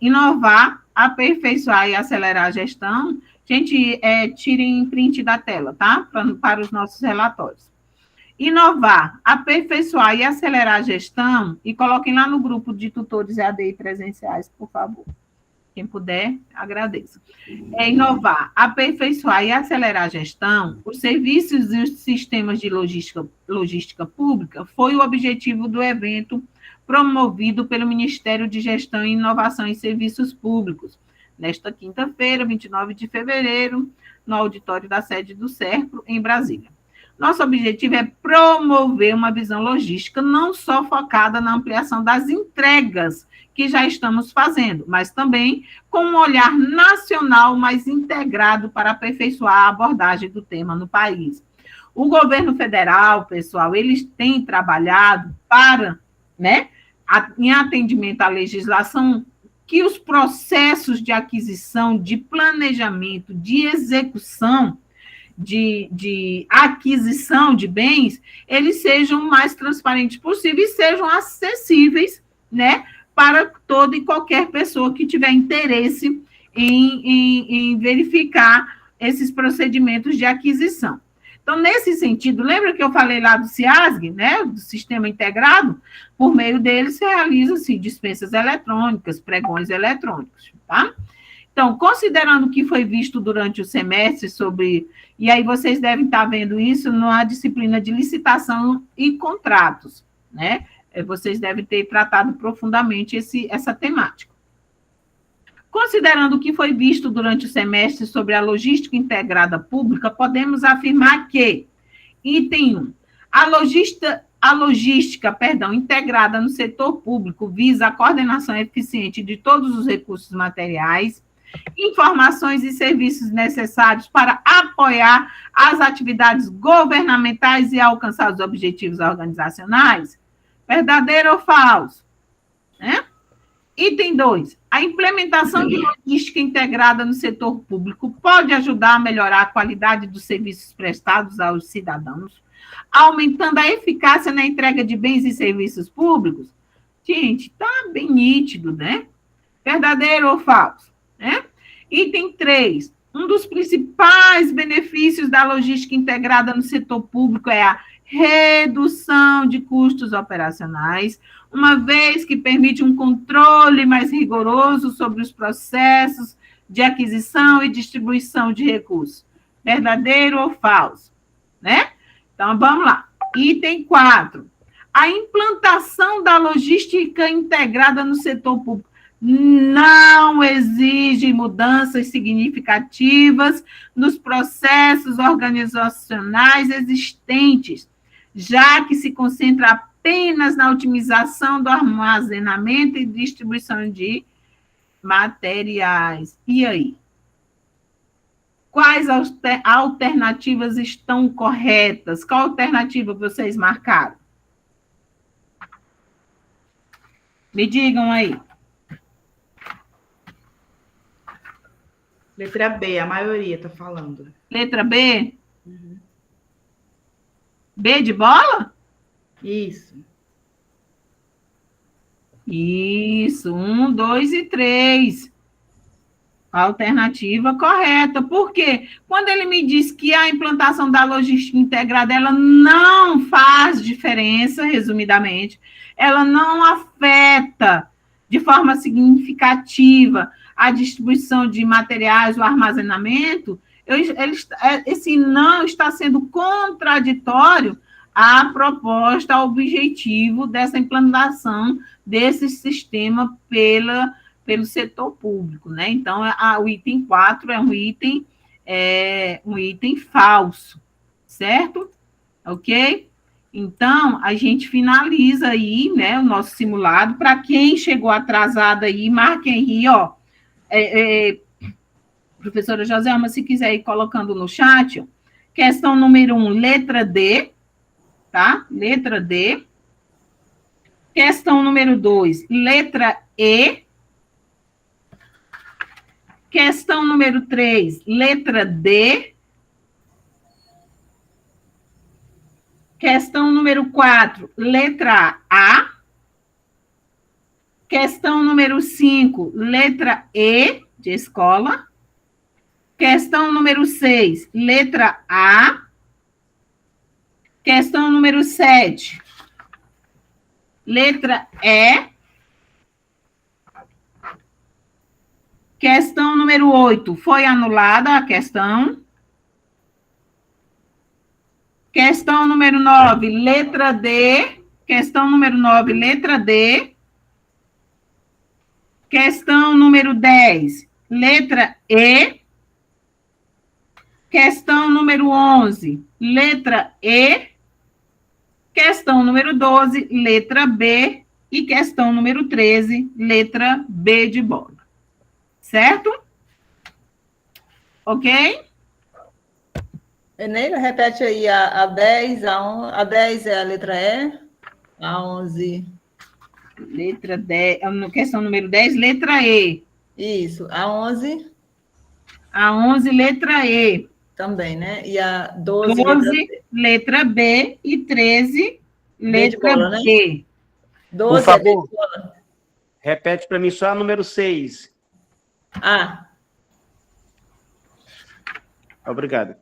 Inovar, aperfeiçoar e acelerar a gestão. Gente, tirem print da tela, tá? Para os nossos relatórios. Inovar, aperfeiçoar e acelerar a gestão, e coloquem lá no grupo de tutores EAD presenciais, por favor. Quem puder, agradeço. Inovar, aperfeiçoar e acelerar a gestão, os serviços e os sistemas de logística pública foi o objetivo do evento promovido pelo Ministério de Gestão e Inovação em Serviços Públicos, nesta quinta-feira, 29 de fevereiro, no auditório da sede do SERPRO, em Brasília. Nosso objetivo é promover uma visão logística não só focada na ampliação das entregas que já estamos fazendo, mas também com um olhar nacional mais integrado para aperfeiçoar a abordagem do tema no país. O governo federal, pessoal, eles têm trabalhado para, né, em atendimento à legislação, que os processos de aquisição, de planejamento, de execução, de aquisição de bens, eles sejam o mais transparentes possível e sejam acessíveis, né, para toda e qualquer pessoa que tiver interesse em verificar esses procedimentos de aquisição. Então, nesse sentido, lembra que eu falei lá do CIASG, né, do Sistema Integrado? Por meio dele se realizam-se dispensas eletrônicas, pregões eletrônicos, tá? Então, considerando o que foi visto durante o semestre sobre... E aí vocês devem estar vendo isso na disciplina de licitação e contratos, né? Vocês devem ter tratado profundamente essa temática. Considerando o que foi visto durante o semestre sobre a logística integrada pública, podemos afirmar que, item 1, a logística integrada no setor público visa a coordenação eficiente de todos os recursos materiais, informações e serviços necessários para apoiar as atividades governamentais e alcançar os objetivos organizacionais? Verdadeiro ou falso? Né? Item 2. A implementação de logística integrada no setor público pode ajudar a melhorar a qualidade dos serviços prestados aos cidadãos, aumentando a eficácia na entrega de bens e serviços públicos? Gente, está bem nítido, né? Verdadeiro ou falso? Né? Item 3. Um dos principais benefícios da logística integrada no setor público é a redução de custos operacionais, uma vez que permite um controle mais rigoroso sobre os processos de aquisição e distribuição de recursos. Verdadeiro ou falso? Né? Então, vamos lá. Item 4. A implantação da logística integrada no setor público não exige mudanças significativas nos processos organizacionais existentes, já que se concentra apenas na otimização do armazenamento e distribuição de materiais. E aí? Quais alternativas estão corretas? Qual alternativa vocês marcaram? Me digam aí. Letra B, a maioria está falando. Letra B? Uhum. B de bola? Isso. Isso, 1, 2 e 3. Alternativa correta. Por quê? Quando ele me diz que a implantação da logística integrada, ela não faz diferença, resumidamente, ela não afeta de forma significativa a distribuição de materiais, o armazenamento, esse não está sendo contraditório à proposta, ao objetivo dessa implantação desse sistema pelo setor público, né? Então, o item 4 é um item falso, certo? Ok? Então, a gente finaliza aí, né, o nosso simulado. Para quem chegou atrasado aí, marquem aí, ó. Professora Joselma, se quiser ir colocando no chat, ó, questão número 1, letra D, tá? Letra D. Questão número 2, letra E. Questão número 3, letra D. Questão número 4, letra A. Questão número 5, letra E, de escola. Questão número 6, letra A. Questão número 7, letra E. Questão número 8, foi anulada a questão. Questão número 9, letra D. Questão número 9, letra D. Questão número 10, letra E. Questão número 11, letra E. Questão número 12, letra B. E questão número 13, letra B de bola. Certo? Ok? Eneila, repete aí a 10, a 10 é a letra E, a 11... Letra 10, questão número 10, letra E. Isso, a 11... A 11, letra E. Também, né? E a 12, letra B. E 13, letra bola, B. Né? 12 por favor, repete para mim só a número 6. A. Obrigado.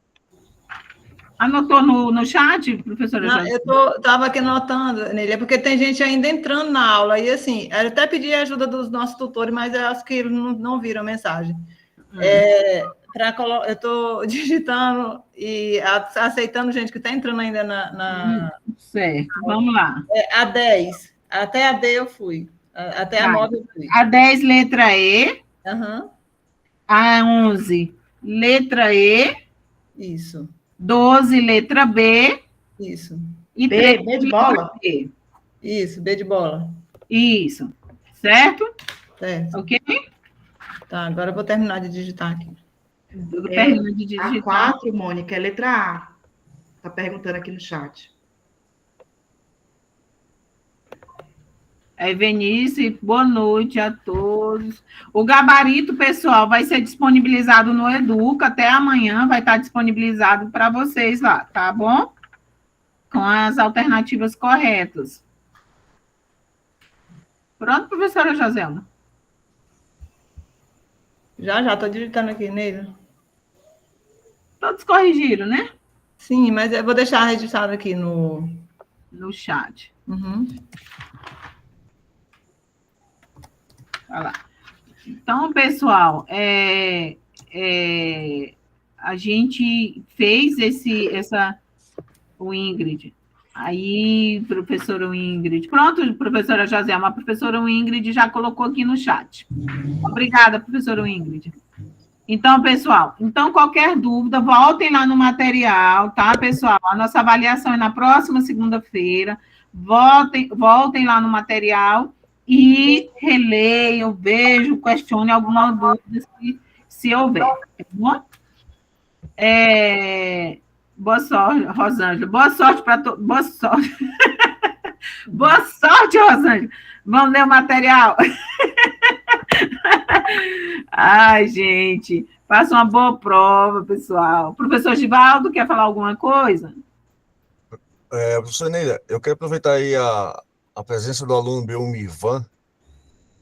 Anotou no chat, professora? Não, eu estava aqui anotando, Neile, é porque tem gente ainda entrando na aula, e assim, eu até pedi a ajuda dos nossos tutores, mas eu acho que eles não viram a mensagem. Eu estou digitando e aceitando gente que está entrando ainda Certo, vamos lá. A 10, até a D eu fui, até a 9 eu fui. A 10, letra E. Uhum. A 11, letra E. Isso. 12, letra B. Isso. E B, 13, B de bola? B. Isso, B de bola. Isso. Certo? Certo. Ok? Tá, agora eu vou terminar de digitar aqui. Termina de digitar. A 4, Mônica, é letra A. Está perguntando aqui no chat. Vinícius, boa noite a todos. O gabarito, pessoal, vai ser disponibilizado no Educa, até amanhã vai estar disponibilizado para vocês lá, tá bom? Com as alternativas corretas. Pronto, professora Joselma? Já, estou digitando aqui nele. Todos corrigiram, né? Sim, mas eu vou deixar registrado aqui no chat. Uhum. Vai lá. Então, pessoal, a gente fez o Ingrid. Aí, professora Ingrid. Pronto, professora Joselma. A professora Ingrid já colocou aqui no chat. Obrigada, professora Ingrid. Então, pessoal, qualquer dúvida, voltem lá no material, tá, pessoal? A nossa avaliação é na próxima segunda-feira. Voltem lá no material e releiam, vejam, questionem alguma dúvida se houver, tá bom? Boa sorte, Rosângela. Boa sorte para todos. Boa sorte. Boa sorte, Rosângela. Vamos ler o material. Ai, gente. Faça uma boa prova, pessoal. Professor Givaldo, quer falar alguma coisa? Professor Neila, eu quero aproveitar aí a presença do aluno Belmivan,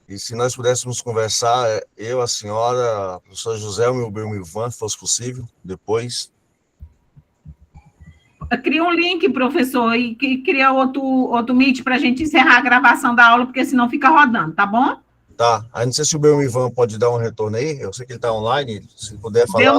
e se nós pudéssemos conversar, eu, a senhora, a professora Joselma e o Belmivan, se fosse possível, depois. Cria um link, professor, e cria outro Meet para a gente encerrar a gravação da aula, porque senão fica rodando, tá bom? Tá. Aí não sei se o Belmivan pode dar um retorno aí, eu sei que ele está online, se puder falar.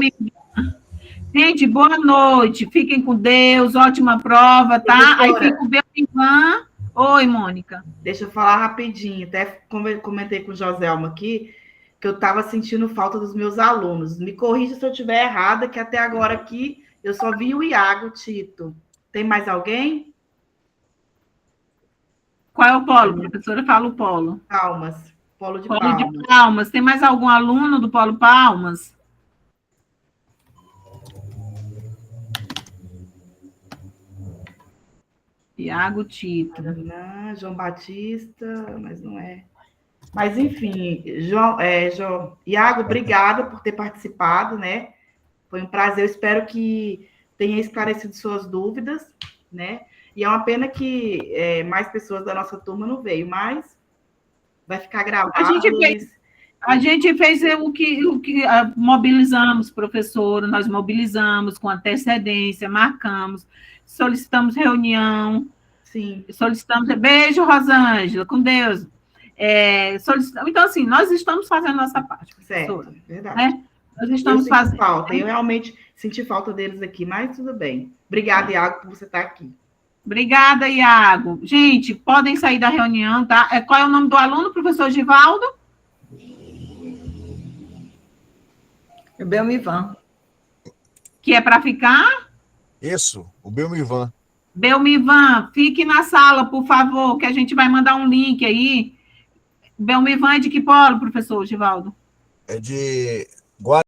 Gente, boa noite, fiquem com Deus, ótima prova, tá? Aí fica o Belmivan. Oi, Mônica. Deixa eu falar rapidinho, até comentei com o Joselma aqui, que eu estava sentindo falta dos meus alunos. Me corrija se eu estiver errada, que até agora aqui eu só vi o Iago Tito. Tem mais alguém? Qual é o polo, professora? Fala o polo. Palmas. Polo de Palmas. Tem mais algum aluno do Polo Palmas? Iago Tito. João Batista, mas não é. Mas, enfim, Iago, obrigada por ter participado, né? Foi um prazer, eu espero que tenha esclarecido suas dúvidas, né? E é uma pena que mais pessoas da nossa turma não veio, mas vai ficar gravado. A gente fez o que mobilizamos, professor, nós mobilizamos com antecedência, marcamos, solicitamos reunião. Sim. Solicitamos. Beijo, Rosângela, com Deus. Solicitamos. Então, assim, nós estamos fazendo a nossa parte, professora. Certo, verdade. Né? Nós estamos fazendo. Falta. Eu realmente senti falta deles aqui, mas tudo bem. Obrigada, Iago, por você estar aqui. Obrigada, Iago. Gente, podem sair da reunião, tá? Qual é o nome do aluno, professor Givaldo? Belmivan. Que é para ficar? Isso, o Belmivan. Belmivan, fique na sala, por favor, que a gente vai mandar um link aí. Belmivan é de que polo, professor Givaldo? É de